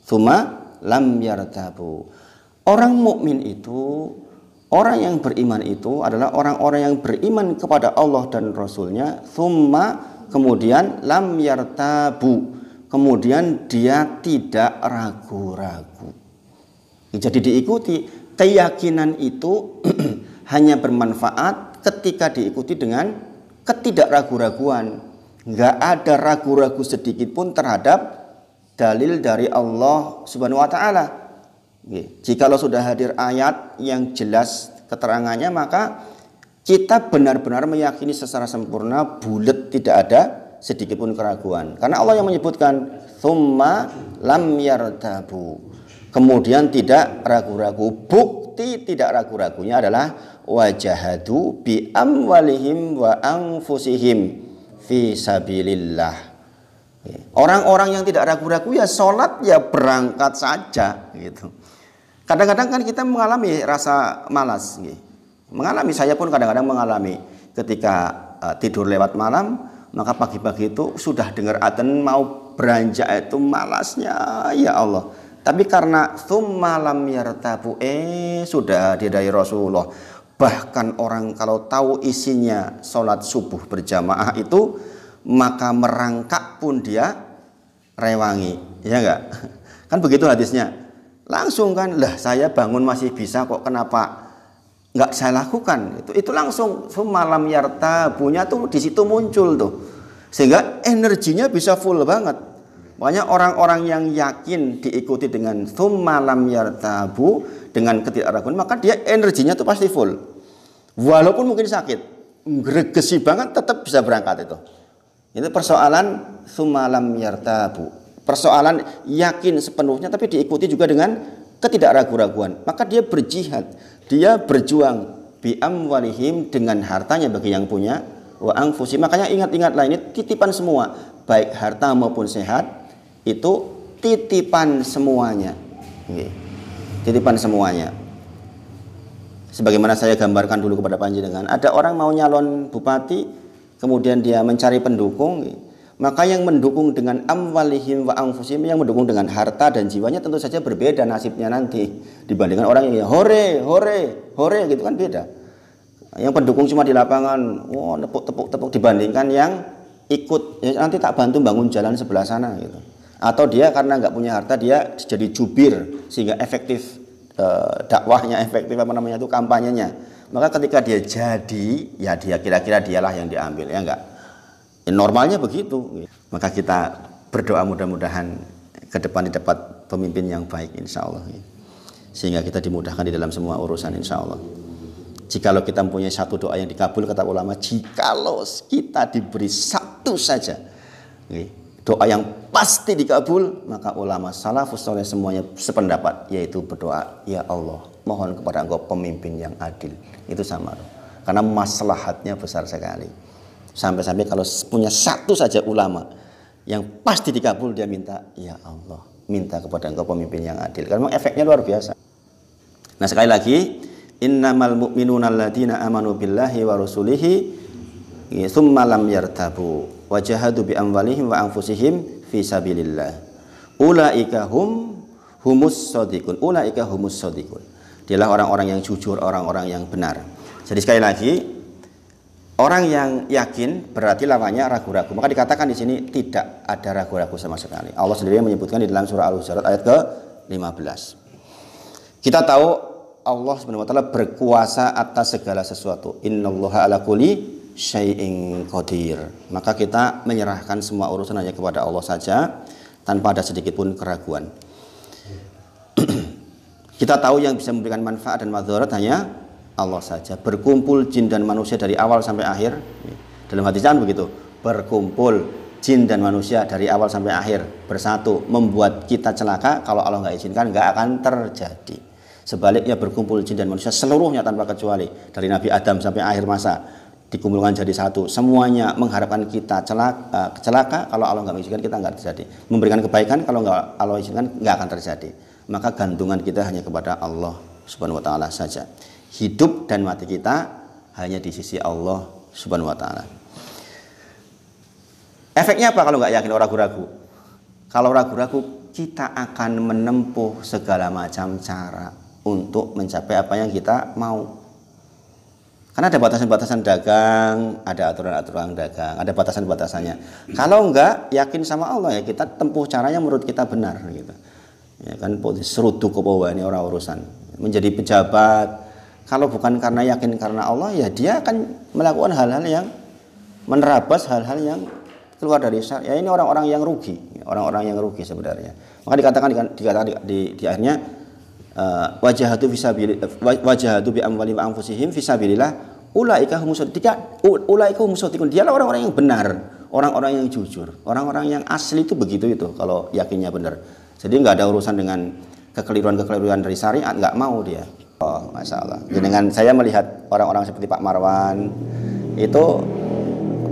Thumma lam yartabu. Orang mukmin itu, orang yang beriman itu adalah orang-orang yang beriman kepada Allah dan Rasulnya, thumma kemudian lam yartabu, kemudian dia tidak ragu-ragu. Jadi diikuti, keyakinan itu hanya bermanfaat ketika diikuti dengan ketidakragu-raguan. Nggak ada ragu-ragu sedikit pun terhadap dalil dari Allah Subhanahu wa Ta'ala. Jikalau sudah hadir ayat yang jelas keterangannya, maka kita benar-benar meyakini secara sempurna, bulat, tidak ada sedikit pun keraguan. Karena Allah yang menyebutkan tsumma lam yartabu, kemudian tidak ragu-ragu. Bukti tidak ragu-ragunya adalah wajahadu bi amwalihim wa anfusihim fi sabilillah. Orang-orang yang tidak ragu-ragu ya sholat, ya berangkat saja gitu. Kadang-kadang kan kita mengalami rasa malas gitu. Saya pun kadang-kadang mengalami ketika tidur lewat malam, maka pagi-pagi itu sudah dengar adzan mau beranjak itu malasnya, ya Allah. Tapi karena tsumma lam yartabu, sudah hadir dari Rasulullah. Bahkan orang kalau tahu isinya sholat subuh berjamaah itu, maka merangkak pun dia rewangi, ya enggak? Kan begitu hadisnya. Langsung kan, lah saya bangun masih bisa kok, kenapa enggak saya lakukan? Itu langsung malam yartabunya tuh di situ muncul tuh. Sehingga energinya bisa full banget. Makanya orang-orang yang yakin diikuti dengan malam yartabu, dengan ketidakraguan, maka dia energinya tuh pasti full. Walaupun mungkin sakit, gregesi banget, tetap bisa berangkat itu. Itu persoalan malam yartabu. Persoalan yakin sepenuhnya tapi diikuti juga dengan ketidakragu-raguan. Maka dia berjihad, dia berjuang bi amwalihim, dengan hartanya bagi yang punya, wa anfusi. Makanya ingat-ingatlah, ini titipan semua, baik harta maupun sehat, itu titipan semuanya. Titipan semuanya. Sebagaimana saya gambarkan dulu kepada panjenengan, ada orang mau nyalon bupati, kemudian dia mencari pendukung, maka yang mendukung dengan amwalihim wa anfusihim, yang mendukung dengan harta dan jiwanya, tentu saja berbeda nasibnya nanti dibandingkan orang yang hore gitu kan, beda. Yang pendukung cuma di lapangan, tepuk dibandingkan yang ikut, ya, nanti tak bantu bangun jalan sebelah sana gitu. Atau dia karena nggak punya harta, dia jadi jubir sehingga efektif dakwahnya, efektif kampanyenya. Maka ketika dia jadi, ya dia kira-kira dialah yang diambil, ya enggak. Normalnya begitu. Maka kita berdoa mudah-mudahan ke depan dapat pemimpin yang baik, insya Allah. Sehingga kita dimudahkan di dalam semua urusan, insya Allah. Jikalau kita mempunyai satu doa yang dikabul, kata ulama, jikalau kita diberi satu saja doa yang pasti dikabul, maka ulama salafus saleh semuanya sependapat, yaitu berdoa, ya Allah, mohon kepada Engkau pemimpin yang adil. Itu sama, karena maslahatnya besar sekali. Sampai-sampai kalau punya satu saja ulama yang pasti dikabul, dia minta, ya Allah, minta kepada Engkau pemimpin yang adil. Karena memang efeknya luar biasa. Nah, sekali lagi, innamal mu'minuna alladzina amanu billahi wa rasulihi tsumma lam yartabu wajahadu bi amwalihim wa anfusihim fi sabilillah ulaika humus shodiqun. Ulaika humus shodiqun. Dialah orang-orang yang jujur, orang-orang yang benar. Jadi sekali lagi, orang yang yakin berarti lawannya ragu-ragu. Maka dikatakan di sini tidak ada ragu-ragu sama sekali. Allah sendiri menyebutkan di dalam surah Al-Hujurat ayat ke-15. Kita tahu Allah Subhanahu wa taala berkuasa atas segala sesuatu. Innallaha ala kulli syai'in qadir. Maka kita menyerahkan semua urusan hanya kepada Allah saja tanpa ada sedikit pun keraguan. Kita tahu yang bisa memberikan manfaat dan madarat hanya Allah saja. Berkumpul jin dan manusia dari awal sampai akhir. Dalam hadis jangan begitu. Berkumpul jin dan manusia dari awal sampai akhir bersatu membuat kita celaka, kalau Allah nggak izinkan nggak akan terjadi. Sebaliknya berkumpul jin dan manusia seluruhnya tanpa kecuali dari Nabi Adam sampai akhir masa dikumpulkan jadi satu, semuanya mengharapkan kita celaka, kalau Allah nggak mengizinkan kita nggak terjadi. Memberikan kebaikan, kalau nggak Allah izinkan nggak akan terjadi. Maka gantungan kita hanya kepada Allah Subhanahu wa taala saja. Hidup dan mati kita hanya di sisi Allah Subhanahu wa taala. Efeknya apa kalau nggak yakin, orang ragu-ragu? Kalau ragu-ragu, kita akan menempuh segala macam cara untuk mencapai apa yang kita mau. Karena ada batasan-batasan dagang, ada aturan-aturan dagang, ada batasan-batasannya. Kalau enggak yakin sama Allah, ya kita tempuh caranya menurut kita benar gitu. Ya kan, serudu kebawa ini orang urusan. Menjadi pejabat, kalau bukan karena yakin karena Allah, ya dia akan melakukan hal-hal yang menerabas hal-hal yang keluar dari syariat. Ya ini orang-orang yang rugi, orang-orang yang rugi sebenarnya. Maka dikatakan di akhirnya wajahatu bi amwalihim wa anfusihim fisabilillah ulaika humus shodiqun. Dialah orang-orang yang benar, orang-orang yang jujur, orang-orang yang asli itu begitu itu kalau yakinnya benar. Jadi nggak ada urusan dengan kekeliruan dari syariat, nggak mau dia. Oh, masya Allah. Jadi dengan saya melihat orang-orang seperti Pak Marwan itu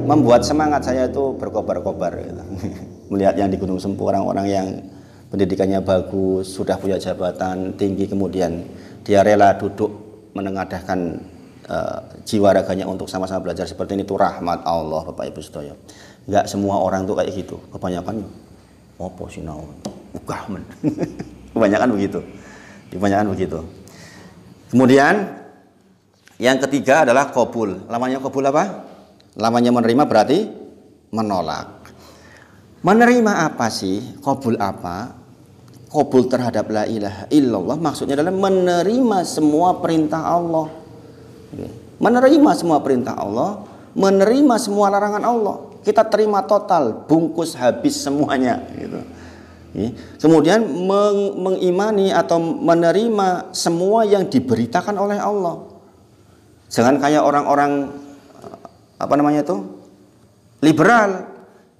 membuat semangat saya itu berkobar-kobar gitu. Melihat yang di Gunung Sempu, orang-orang yang pendidikannya bagus, sudah punya jabatan tinggi, kemudian dia rela duduk menengadahkan jiwa raganya untuk sama-sama belajar seperti ini. Itu rahmat Allah, Bapak Ibu sedaya. Enggak semua orang tuh kayak gitu. Kebanyakan opo sinau. Kebanyakan begitu. Kebanyakan begitu. Kemudian yang ketiga adalah qabul. Lamanya qabul apa? Lamanya menerima berarti menolak. Menerima apa sih? Qabul apa? Qabul terhadap la ilaha illallah maksudnya adalah menerima semua perintah Allah. Menerima semua perintah Allah, menerima semua larangan Allah. Kita terima total, bungkus habis semuanya gitu. Kemudian mengimani atau menerima semua yang diberitakan oleh Allah. Jangan kayak orang-orang liberal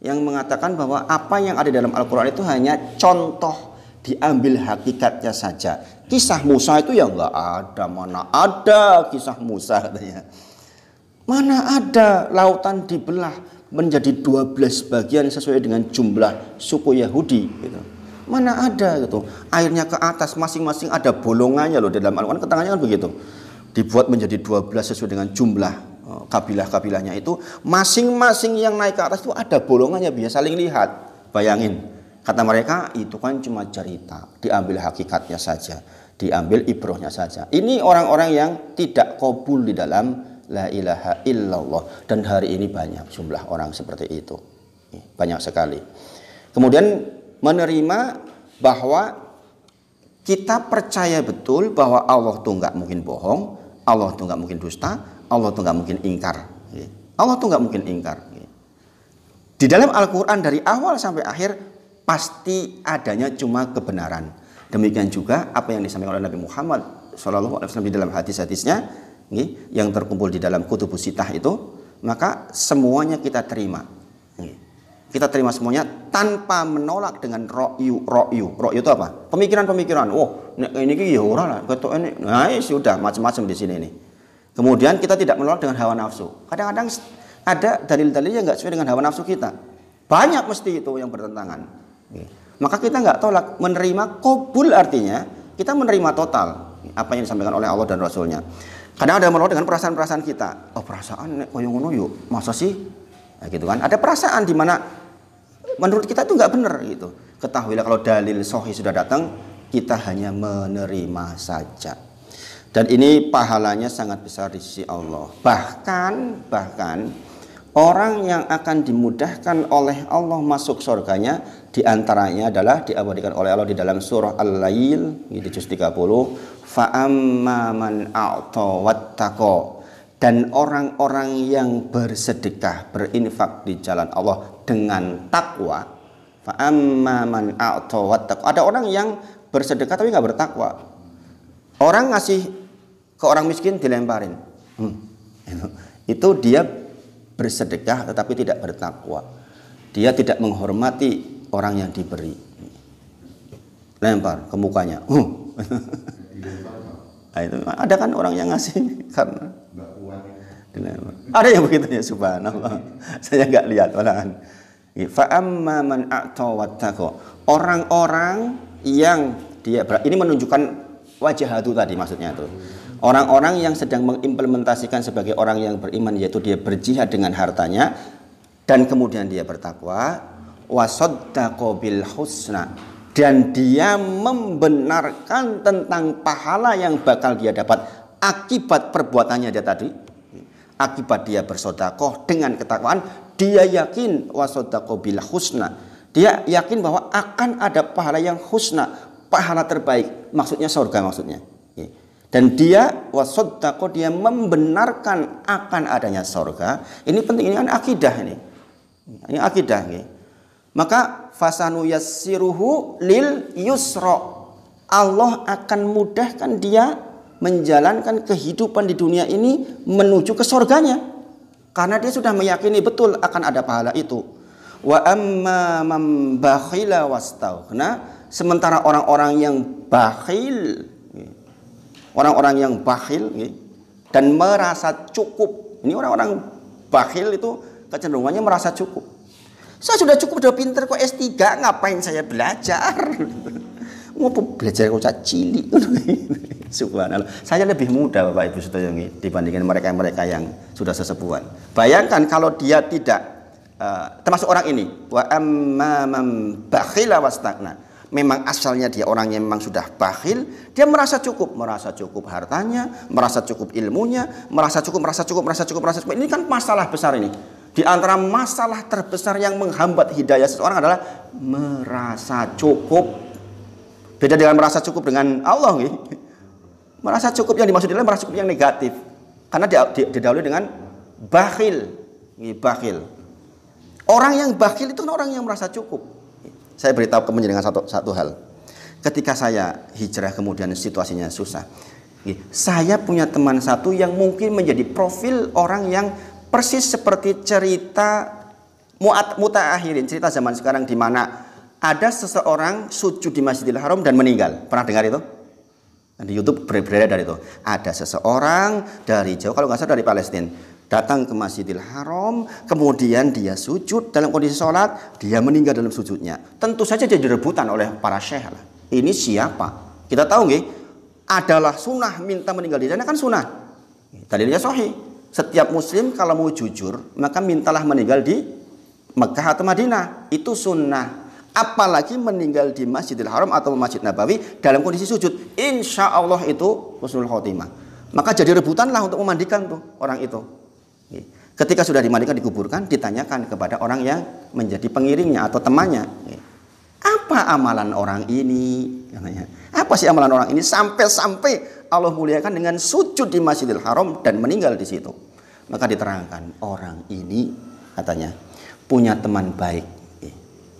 yang mengatakan bahwa apa yang ada dalam Al-Quran itu hanya contoh, diambil hakikatnya saja. Kisah Musa itu ya nggak ada, mana ada kisah Musa katanya. Mana ada lautan dibelah menjadi 12 bagian sesuai dengan jumlah suku Yahudi gitu. Mana ada gitu. Airnya ke atas masing-masing ada bolongannya loh, dalam Al-Quran ketangannya kan begitu. Dibuat menjadi 12 sesuai dengan jumlah kabilah-kabilahnya itu, masing-masing yang naik ke atas itu ada bolongannya, biasa saling lihat. Bayangin, kata mereka itu kan cuma cerita, diambil hakikatnya saja, diambil ibrahnya saja. Ini orang-orang yang tidak qabul di dalam la ilaha illallah, dan hari ini banyak jumlah orang seperti itu, banyak sekali. Kemudian menerima bahwa kita percaya betul bahwa Allah tuh nggak mungkin bohong, Allah tuh nggak mungkin dusta, Allah tuh nggak mungkin ingkar. Allah tuh nggak mungkin ingkar. Di dalam Al-Quran dari awal sampai akhir pasti adanya cuma kebenaran. Demikian juga apa yang disampaikan oleh Nabi Muhammad SAW di dalam hadis-hadisnya yang terkumpul di dalam Kutubus Sittah itu, maka semuanya kita terima. Kita terima semuanya tanpa menolak dengan ro'yu. Ro'yu itu apa? Pemikiran-pemikiran. Oh, ini ya ora lah, ketok ini. Nah, sudah macam-macam di sini nih. Kemudian kita tidak menolak dengan hawa nafsu. Kadang-kadang ada dalil-dalil yang nggak sesuai dengan hawa nafsu kita. Banyak mesti itu yang bertentangan. Maka kita nggak tolak. Menerima qabul artinya kita menerima total apa yang disampaikan oleh Allah dan Rasulnya. Kadang ada menolak dengan perasaan-perasaan kita. Oh, perasaan koyo ngono yuk, masa sih? Nah, gitu kan. Ada perasaan di mana menurut kita itu nggak benar gitu. Ketahuilah kalau dalil sahih sudah datang, kita hanya menerima saja. Dan ini pahalanya sangat besar di sisi Allah. Bahkan orang yang akan dimudahkan oleh Allah masuk surganya diantaranya adalah diabadikan oleh Allah di dalam surah Al-Lail di juz 30, fa amma man a'ta wattaqa, dan orang-orang yang bersedekah, berinfak di jalan Allah dengan takwa. Fa amma man a'ta wattaqa, ada orang yang bersedekah tapi nggak bertakwa. Orang ngasih ke orang miskin dilemparin, itu dia bersedekah tetapi tidak bertakwa. Dia tidak menghormati orang yang diberi, lempar ke mukanya. Nah, itu ada kan orang yang ngasih karena dilempar. Ada yang begitu ya, subhanallah. Saya nggak lihat malahan. Fa amma man a'ta wattaqa, orang-orang yang dia ini menunjukkan wajah itu tadi, maksudnya itu orang-orang yang sedang mengimplementasikan sebagai orang yang beriman, yaitu dia berjihad dengan hartanya dan kemudian dia bertakwa, wasaddaqa bil husna, dan dia membenarkan tentang pahala yang bakal dia dapat akibat perbuatannya dia tadi, akibat dia bersedekah dengan ketakwaan. Dia yakin wasaddaqa bil husna, dia yakin bahwa akan ada pahala yang husna, pahala terbaik, maksudnya surga maksudnya. Dan dia wasaddaqa, dia membenarkan akan adanya surga. Ini penting, ini kan akidah ini. Ini akidah. Maka fasanu yassiruhu lil yusra, Allah akan mudahkan dia menjalankan kehidupan di dunia ini menuju ke surganya, karena dia sudah meyakini betul akan ada pahala itu. Wa amma man bakhila wastaghna, sementara orang-orang yang bakhil, orang-orang yang bakhil dan merasa cukup. Ini orang-orang bakhil itu kecenderungannya merasa cukup. Saya sudah cukup, sudah pinter kok S3, ngapain saya belajar? Mau belajar kok cilik. Subhanallah. Saya lebih muda Bapak Ibu Saudara dibandingkan mereka-mereka yang sudah sesepuhan. Bayangkan kalau dia tidak termasuk orang ini, wa amma man bakhila wastaghna. Memang asalnya dia orang yang memang sudah bakhil, dia merasa cukup hartanya, merasa cukup ilmunya, merasa cukup. Ini kan masalah besar ini. Di antara masalah terbesar yang menghambat hidayah seseorang adalah merasa cukup. Beda dengan merasa cukup dengan Allah. Merasa cukup yang dimaksud adalah merasa cukup yang negatif, karena didahului dengan bakhil. Bakhil. Orang yang bakhil itu kan orang yang merasa cukup. Saya beritahu kamu dengan satu hal. Ketika saya hijrah kemudian situasinya susah, saya punya teman satu yang mungkin menjadi profil orang yang persis seperti cerita mutaakhirin, cerita zaman sekarang, di mana ada seseorang sujud di Masjidil Haram dan meninggal. Pernah dengar itu? Di YouTube beredar itu. Ada seseorang dari jauh, kalau nggak salah dari Palestina, datang ke Masjidil Haram, kemudian dia sujud dalam kondisi sholat, dia meninggal dalam sujudnya. Tentu saja jadi rebutan oleh para syekh. Ini siapa? Kita tahu nggih, adalah sunnah minta meninggal di sana, kan sunnah. Dalilnya sahih. Setiap muslim kalau mau jujur, maka mintalah meninggal di Mekah atau Madinah. Itu sunnah. Apalagi meninggal di Masjidil Haram atau Masjid Nabawi dalam kondisi sujud, insya Allah itu husnul khotimah. Maka jadi rebutanlah untuk memandikan tuh orang itu. Ketika sudah dimandikan, dikuburkan, ditanyakan kepada orang yang menjadi pengiringnya atau temannya, apa amalan orang ini? Apa sih amalan orang ini sampai Allah muliakan dengan sujud di Masjidil Haram dan meninggal di situ? Maka diterangkan, orang ini katanya punya teman baik.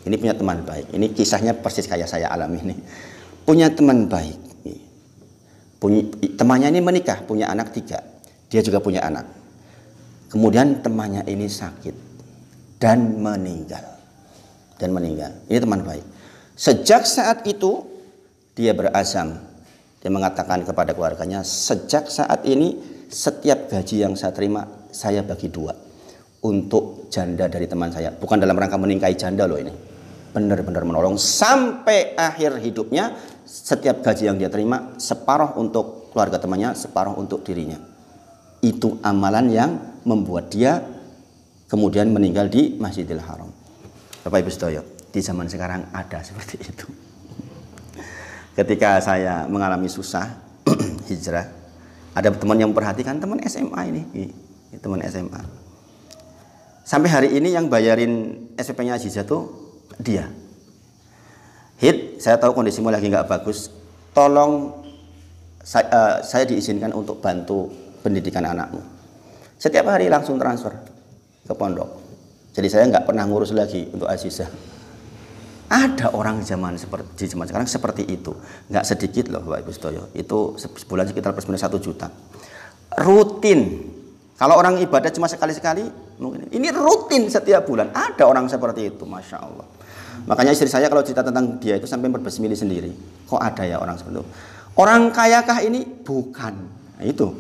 Ini punya teman baik. Ini kisahnya persis kayak saya alami ini. Punya teman baik. Temannya ini menikah, punya anak 3. Dia juga punya anak. Kemudian temannya ini sakit dan meninggal. Ini teman baik. Sejak saat itu dia berazam. Dia mengatakan kepada keluarganya, sejak saat ini setiap gaji yang saya terima, saya bagi 2 untuk janda dari teman saya. Bukan dalam rangka meningkahi janda loh ini. Benar-benar menolong sampai akhir hidupnya. Setiap gaji yang dia terima, separuh untuk keluarga temannya, separuh untuk dirinya. Itu amalan yang membuat dia kemudian meninggal di Masjidil Haram. Bapak Ibu Sedaya, di zaman sekarang ada seperti itu. Ketika saya mengalami susah hijrah, ada teman yang memperhatikan, teman SMA ini teman SMA. Sampai hari ini yang bayarin SPP-nya Aziza tuh dia. Hit, saya tahu kondisimu lagi nggak bagus, tolong saya diizinkan untuk bantu pendidikan anakmu. Setiap hari langsung transfer ke pondok. Jadi saya nggak pernah ngurus lagi untuk Aziza. Ada orang di zaman sekarang seperti itu, nggak sedikit loh Bapak Ibu Sedoyo. Itu sebulan sekitar plus minus 1 juta. Rutin. Kalau orang ibadah cuma sekali-sekali, mungkin ini rutin setiap bulan. Ada orang seperti itu, masya Allah. Makanya istri saya kalau cerita tentang dia itu sampai bersemili sendiri. Kok ada ya orang seperti itu? Orang kayakah ini? Bukan. Nah, itu.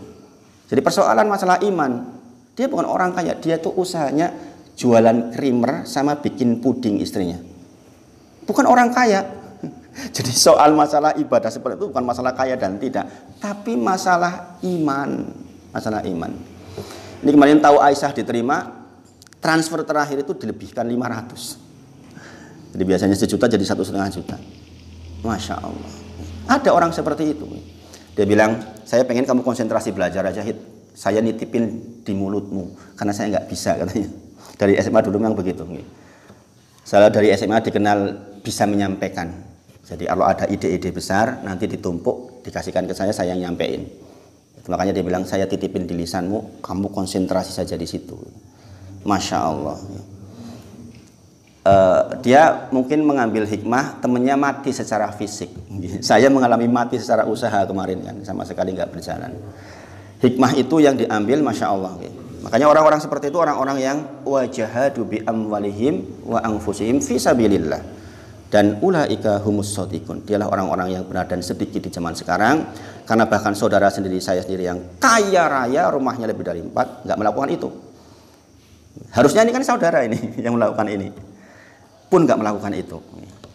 Jadi persoalan masalah iman. Dia bukan orang kaya, dia tuh usahanya jualan krimer sama bikin puding istrinya. Bukan orang kaya. Jadi soal masalah ibadah seperti itu bukan masalah kaya dan tidak, tapi masalah iman. Masalah iman. Ini kemarin tahu Aisyah diterima, transfer terakhir itu dilebihkan 500. Jadi biasanya 1 juta jadi 1,5 juta. Masya Allah. Ada orang seperti itu. Dia bilang, saya pengen kamu konsentrasi belajar aja, Hit. Saya nitipin di mulutmu karena saya nggak bisa katanya. Dari SMA dulu memang begitu. Saya dari SMA dikenal bisa menyampaikan. Jadi kalau ada ide-ide besar nanti ditumpuk dikasihkan ke saya yang nyampein. Makanya dia bilang saya titipin di lisanmu, kamu konsentrasi saja di situ. Masya Allah. Dia mungkin mengambil hikmah, temennya mati secara fisik. Saya mengalami mati secara usaha kemarin kan, sama sekali nggak berjalan. Hikmah itu yang diambil, masya Allah. Makanya orang-orang seperti itu orang-orang yang wajahadu bi amwalihim wa anfusihim fi sabilillah. Dan ulaika humus shodiqun. Dialah orang-orang yang benar dan sedikit di zaman sekarang. Karena bahkan saudara sendiri, saya sendiri yang kaya raya, rumahnya lebih dari 4, nggak melakukan itu. Harusnya ini kan saudara ini yang melakukan ini, pun nggak melakukan itu.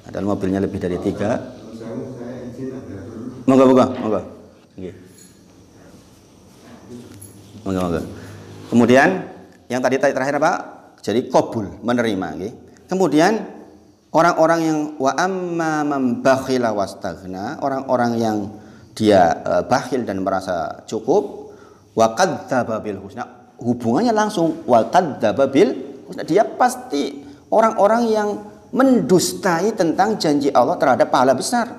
Ada mobilnya lebih dari 3. Moga. Kemudian yang tadi terakhir apa? Jadi qabul, menerima. Kemudian orang-orang yang wa amma man bakhila wastaghna, orang-orang yang dia bakhil dan merasa cukup, wa kadzdzaba bil husna, hubungannya langsung wa kadzdzaba bil husna, dia pasti orang-orang yang mendustai tentang janji Allah terhadap pahala besar.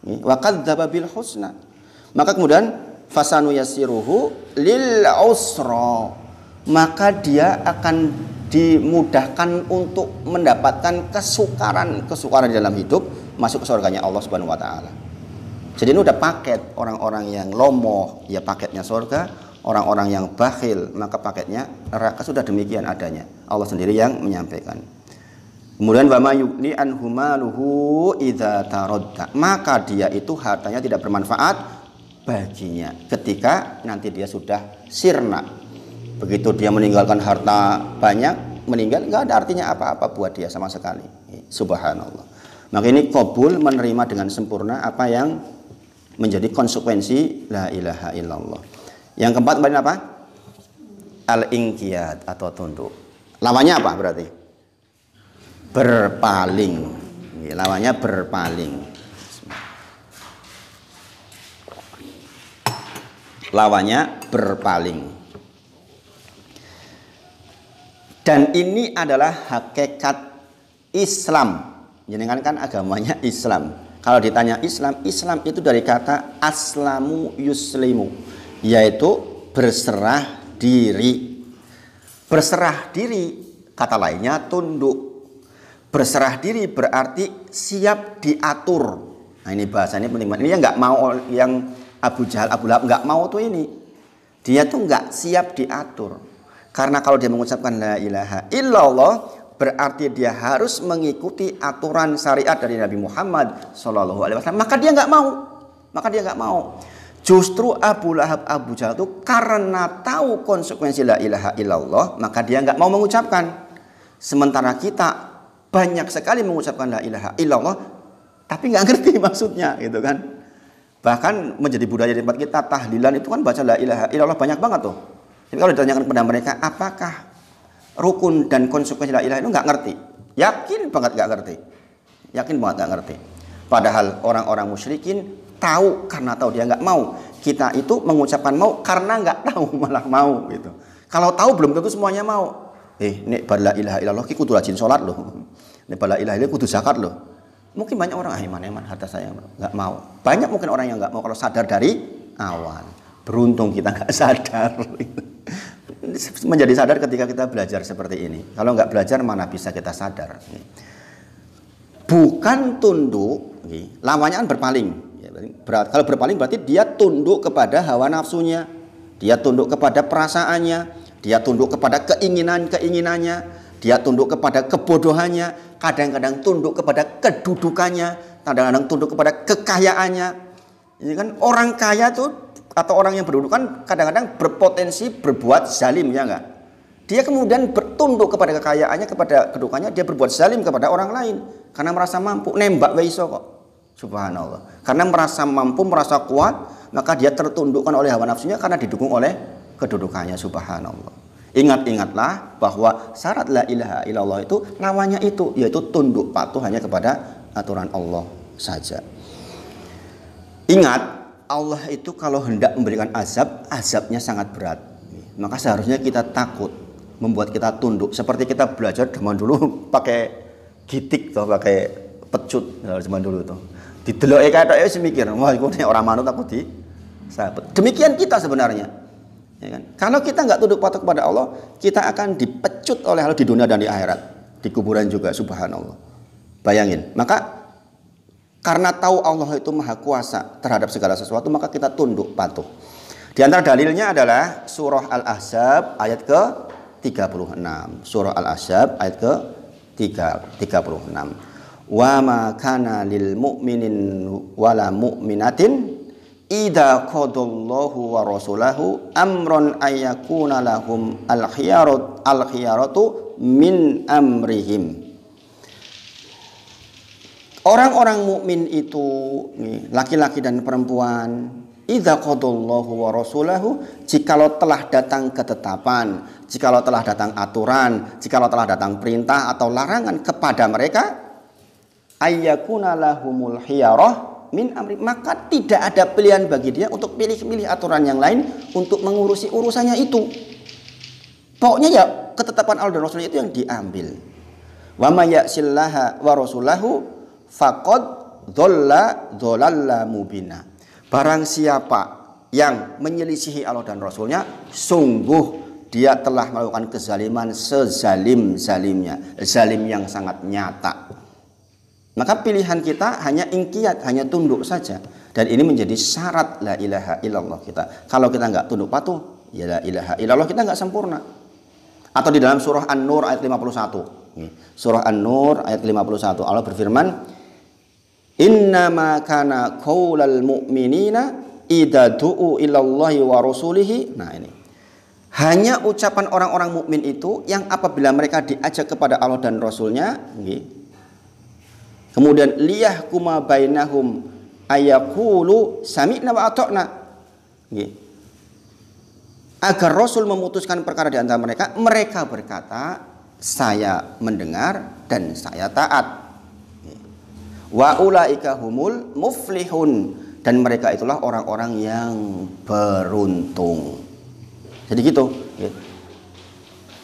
Wa kadzdzaba bil husna. Maka kemudian fasanu yasiruhu lil usra, maka dia akan dimudahkan untuk mendapatkan kesukaran dalam hidup, masuk ke surganya Allah Subhanahu wa taala. Jadi ini udah paket. Orang-orang yang lomoh ya paketnya surga, orang-orang yang bakhil maka paketnya neraka. Sudah demikian adanya, Allah sendiri yang menyampaikan. Kemudian wa may yughni anhu maluhu idza taradda, maka dia itu hartanya tidak bermanfaat baginya ketika nanti dia sudah sirna. Begitu dia meninggalkan harta banyak, meninggal, nggak ada artinya apa-apa buat dia sama sekali. Subhanallah. Maka ini qabul, menerima dengan sempurna apa yang menjadi konsekuensi la ilaha illallah. Yang keempat kemarin apa? Al-inqiyad atau tunduk. Lawannya apa berarti? Berpaling. Lawannya berpaling. Lawannya berpaling. Dan ini adalah hakikat Islam. Jenengan kan agamanya Islam. Kalau ditanya Islam, Islam itu dari kata aslamu yuslimu, yaitu berserah diri. Berserah diri, kata lainnya tunduk. Berserah diri berarti siap diatur. Nah ini bahasanya penting banget. Ini yang nggak mau, yang Abu Jahal, Abu Lahab nggak mau tuh ini. Dia tuh nggak siap diatur. Karena kalau dia mengucapkan la ilaha illallah, berarti dia harus mengikuti aturan syariat dari Nabi Muhammad SAW. Maka dia nggak mau. Justru Abu Lahab, Abu Jahal itu karena tahu konsekuensi la ilaha illallah, maka dia nggak mau mengucapkan. Sementara kita banyak sekali mengucapkan la ilaha illallah, tapi nggak ngerti maksudnya, gitu kan? Bahkan menjadi budaya di tempat kita, tahlilan itu kan baca la ilaha illallah banyak banget tuh. Jadi kalau ditanyakan kepada mereka, apakah rukun dan konsekuensi la ilaha illallah, nggak ngerti. Yakin banget nggak ngerti. Padahal orang-orang musyrikin tahu karena tahu dia nggak mau. Kita itu mengucapkan mau karena nggak tahu malah mau gitu. Kalau tahu belum tentu semuanya mau. Nek bala ilaha illallah ki kudu rajin salat loh. Nek bala ilaha illallah kudu zakat loh. Mungkin banyak orang iman harta saya nggak mau. Banyak mungkin orang yang nggak mau kalau sadar dari awal. Beruntung kita nggak sadar. Menjadi sadar ketika kita belajar seperti ini. Kalau nggak belajar mana bisa kita sadar. Bukan tunduk, lawannya kan berpaling. Kalau berpaling berarti dia tunduk kepada hawa nafsunya, dia tunduk kepada perasaannya, dia tunduk kepada keinginannya, dia tunduk kepada kebodohannya, kadang-kadang tunduk kepada kedudukannya, kadang-kadang tunduk kepada kekayaannya. Ini kan orang kaya tuh atau orang yang berkedudukan kadang-kadang berpotensi berbuat zalim, ya enggak? Dia kemudian bertunduk kepada kekayaannya, kepada kedudukannya, dia berbuat zalim kepada orang lain karena merasa mampu. Nembak iso kok. Subhanallah. Karena merasa mampu, merasa kuat, maka dia tertundukkan oleh hawa nafsunya karena didukung oleh kedudukannya. Subhanallah. Ingat-ingatlah bahwa syarat la ilaha illallah itu lawannya itu, yaitu tunduk patuh hanya kepada aturan Allah saja. Ingat, Allah itu kalau hendak memberikan azab, azabnya sangat berat. Maka seharusnya kita takut, membuat kita tunduk. Seperti kita belajar zaman dulu pakai gitik atau pakai pecut zaman dulu tuh. Dideloke kayak semikir, wah iku nek ora manut aku di sabet. Demikian kita sebenarnya. Ya kan? Kalau kita nggak tunduk patuh kepada Allah, kita akan dipecut oleh Allah di dunia dan di akhirat, di kuburan juga, subhanallah. Bayangin. Maka karena tahu Allah itu maha kuasa terhadap segala sesuatu, maka kita tunduk patuh. Di antara dalilnya adalah surah Al-Ahzab ayat ke-36. Surah Al-Ahzab ayat ke-36. Wa ma kana lil mu'minin wala mu'minatin idza qadallahu wa rasulahu amran ayyakuna lahum al-khiyaratu min amrihim. Orang-orang mukmin itu laki-laki dan perempuan, idza qadallahu wa rasulahu, jikalau telah datang ketetapan, jikalau telah datang aturan, jikalau telah datang perintah atau larangan kepada mereka, ayyakuna lahumul khiyarah min amri, maka tidak ada pilihan bagi dia untuk pilih-pilih aturan yang lain untuk mengurusi urusannya itu. Pokoknya ya ketetapan Allah dan Rasulnya itu yang diambil. Wa may ya'sillaha wa rasulahu faqad dhalla dhalalla mubina. Barang siapa yang menyelisihi Allah dan Rasulnya, sungguh dia telah melakukan kezaliman sezalim-zalimnya, zalim yang sangat nyata. Maka pilihan kita hanya ingkiyat, hanya tunduk saja. Dan ini menjadi syarat la ilaha illallah kita. Kalau kita nggak tunduk patuh, ya la ilaha illallah kita nggak sempurna. Atau di dalam surah An-Nur ayat 51. Surah An-Nur ayat 51. Allah berfirman, innama kana qaulal mu'minina idza du'u ilallahi wa rasulihi. Nah ini. Hanya ucapan orang-orang mukmin itu yang apabila mereka diajak kepada Allah dan Rasulnya, kemudian liyahkuma bainahum ayaqulu sami'na wa ata'na. Agar Rasul memutuskan perkara di antara mereka, mereka berkata, saya mendengar dan saya taat. Wa ulaika humul muflihun, dan mereka itulah orang-orang yang beruntung. Jadi gitu.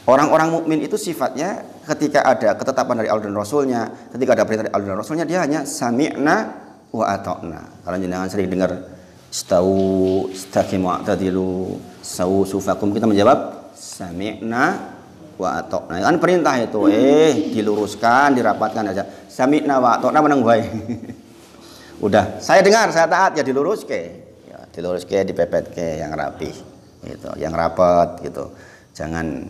Orang-orang mukmin itu sifatnya ketika ada ketetapan dari Allah dan Rasulnya, ketika ada perintah dari Allah dan Rasulnya, dia hanya sami'na wa ata'na. Kalau jenengan sering dengar istau, istaqimu wa'tadilu, sawu sufakum, kita menjawab sami'na wa ata'na. Kan perintah itu, diluruskan, dirapatkan aja. Sami'na wa ata'na menang bae. Udah, saya dengar, saya taat, ya diluruske. Ya, diluruske, dipepetke yang rapi. Gitu, yang rapat gitu. Jangan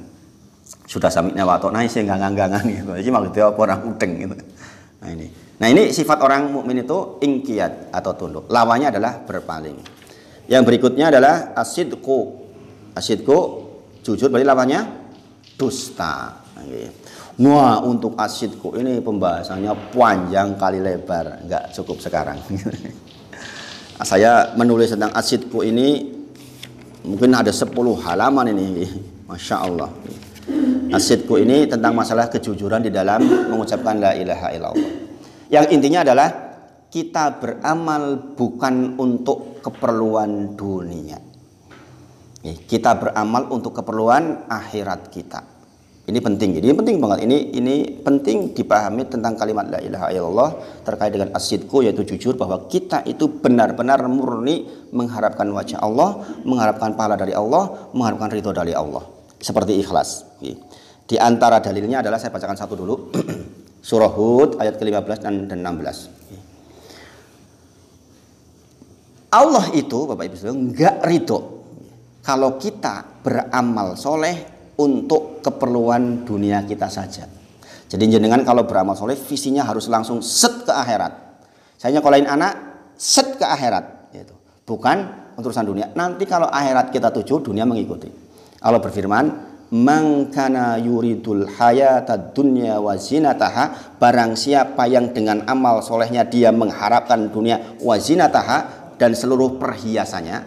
sudah sami'na wa ata'na sing ganggang-ganggan gitu. Iki maksudnya apa orang udeng gitu. Nah ini sifat orang mukmin itu ingkiyat atau tunduk. Lawannya adalah berpaling. Yang berikutnya adalah asidqu. Asidqu jujur, berarti lawannya dusta. Wah, untuk asidqu ini pembahasannya panjang kali lebar, nggak cukup sekarang. Saya menulis tentang asidqu ini mungkin ada 10 halaman ini. Masya Allah. Asidqu ini tentang masalah kejujuran di dalam mengucapkan la ilaha illallah. Yang intinya adalah kita beramal bukan untuk keperluan dunia. Kita beramal untuk keperluan akhirat kita. Ini penting. Jadi ini penting banget. Ini penting dipahami tentang kalimat la ilaha illallah terkait dengan as-sidqu, yaitu jujur, bahwa kita itu benar-benar murni mengharapkan wajah Allah, mengharapkan pahala dari Allah, mengharapkan ridho dari Allah. Seperti ikhlas. Di antara dalilnya adalah saya bacakan satu dulu. Surah Hud ayat ke-15 dan 16. Allah itu, Bapak Ibu Saudara, enggak ridho kalau kita beramal soleh untuk keperluan dunia kita saja. Jadi jenengan kalau beramal soleh, visinya harus langsung set ke akhirat. Saya nyekolahin anak, set ke akhirat. Gitu. Bukan urusan dunia. Nanti kalau akhirat kita tuju, dunia mengikuti. Allah berfirman, man kana yuridul hayatad dunya wa zinataha, barang siapa yang dengan amal solehnya dia mengharapkan dunia wa zinataha dan seluruh perhiasannya,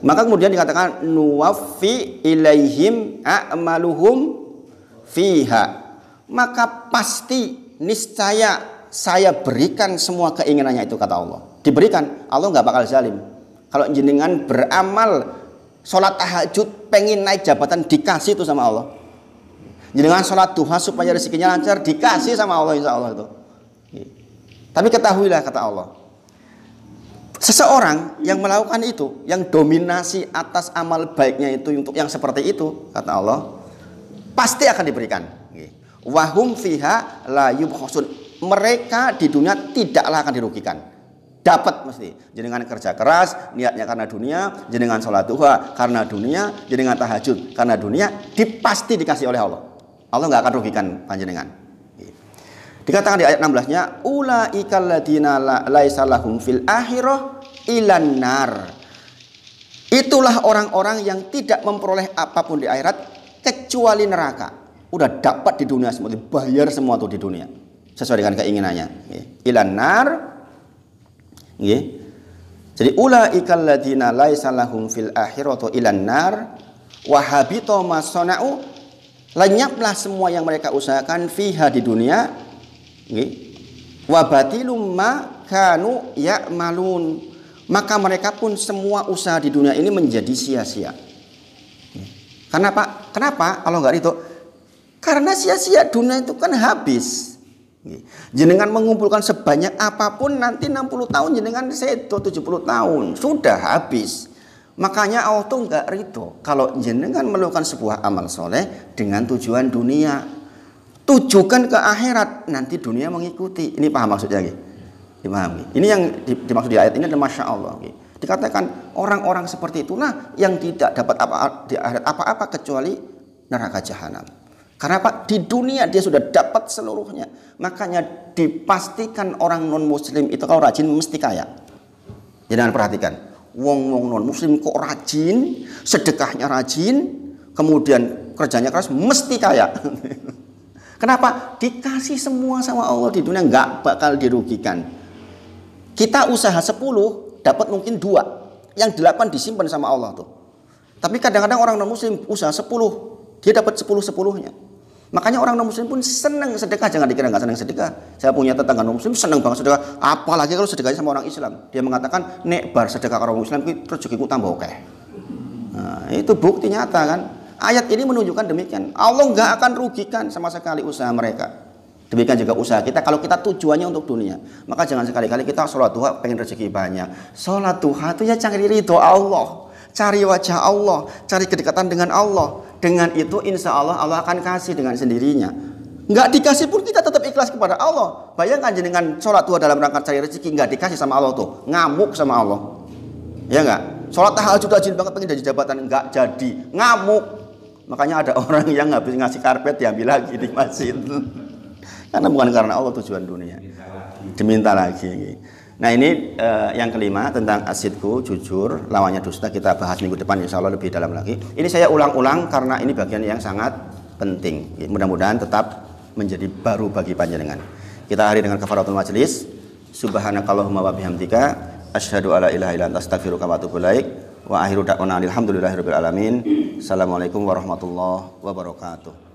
maka kemudian dikatakan nuwaffi ilaihim a'maluhum fiha, maka pasti niscaya saya berikan semua keinginannya itu, kata Allah. Diberikan, Allah nggak bakal zalim. Kalau jenengan beramal sholat tahajud pengen naik jabatan, dikasih itu sama Allah. Jenengan sholat duha supaya rezekinya lancar, dikasih sama Allah, insya Allah itu. Tapi ketahuilah, kata Allah, seseorang yang melakukan itu, yang dominasi atas amal baiknya itu untuk yang seperti itu, kata Allah, pasti akan diberikan. Wahum fiha la yubkhasun, mereka di dunia tidaklah akan dirugikan. Dapat mesti. Jenengan kerja keras, niatnya karena dunia, jenengan sholat duha karena dunia, jenengan tahajud karena dunia, pasti dikasih oleh Allah. Allah nggak akan rugikan panjenengan. Dikatakan di ayat 16-nya, ulaikal ladina laisa lahum fil akhirah ilan nar. Itulah orang-orang yang tidak memperoleh apapun di akhirat kecuali neraka. Udah dapat di dunia semua, bayar semua tuh di dunia sesuai dengan keinginannya. Ilan nar. Jadi ulaikal ladina laisa lahum fil akhirah ilan nar wa habita ma sana'u, lenyaplah semua yang mereka usahakan fiha di dunia. Wa batilum ma kanu ya'malun, maka mereka pun semua usaha di dunia ini menjadi sia-sia. Kenapa? Allah nggak ridho? Karena sia-sia, dunia itu kan habis. Jenengan mengumpulkan sebanyak apapun, nanti 60 tahun jenengan sedo, 70 tahun sudah habis. Makanya Allah tuh nggak ridho kalau jenengan melakukan sebuah amal soleh dengan tujuan dunia. Tujukan ke akhirat, nanti dunia mengikuti. Ini paham maksudnya? Dipahami. Ini yang dimaksud di ayat ini adalah Masya Allah. Dikatakan orang-orang seperti itulah yang tidak dapat di akhirat apa-apa kecuali neraka jahanam. Karena apa? Di dunia dia sudah dapat seluruhnya. Makanya dipastikan orang non muslim itu kalau rajin mesti kaya. Jangan perhatikan, wong non muslim kok rajin, sedekahnya rajin, kemudian kerjanya keras, mesti kaya. Kenapa? Dikasih semua sama Allah di dunia, nggak bakal dirugikan. Kita usaha 10, dapat mungkin 2, yang 8 disimpan sama Allah tuh. Tapi kadang-kadang orang non muslim usaha 10, dia dapat 10-10-nya. Makanya orang non muslim pun senang sedekah. Jangan dikira nggak senang sedekah. Saya punya tetangga non muslim senang banget sedekah. Apalagi kalau sedekahnya sama orang Islam. Dia mengatakan, nek bar sedekah orang Islam itu rezekiku tambah oke. Nah, itu bukti nyata kan. Ayat ini menunjukkan demikian. Allah nggak akan rugikan sama sekali usaha mereka. Demikian juga usaha kita kalau kita tujuannya untuk dunia. Maka jangan sekali-kali kita sholat duha pengen rezeki banyak. Sholat duha itu ya cari ridho Allah, cari wajah Allah, cari kedekatan dengan Allah. Dengan itu insya Allah Allah akan kasih dengan sendirinya. Nggak dikasih pun kita tetap ikhlas kepada Allah. Bayangkan dengan sholat duha dalam rangka cari rezeki nggak dikasih sama Allah tuh, ngamuk sama Allah. Ya nggak? Sholat tahajud rajin banget pengen jadi jabatan, nggak jadi, ngamuk. Makanya ada orang yang habis ngasih karpet diambil lagi di masjid. Karena bukan karena Allah, tujuan dunia. Diminta lagi. Nah ini yang kelima tentang as-sidqu, jujur, lawannya dusta, kita bahas minggu depan insya Allah lebih dalam lagi. Ini saya ulang-ulang karena ini bagian yang sangat penting. Mudah-mudahan tetap menjadi baru bagi panjenengan. Kita akhiri dengan kafaratul majelis. Subhanakallahumma wa bihamdika asyhadu alla ilaha illa anta astaghfiruka wa atubu ilaik. Wa akhiru da'wana alhamdulillahirabbil alamin. Assalamualaikum warahmatullahi wabarakatuh.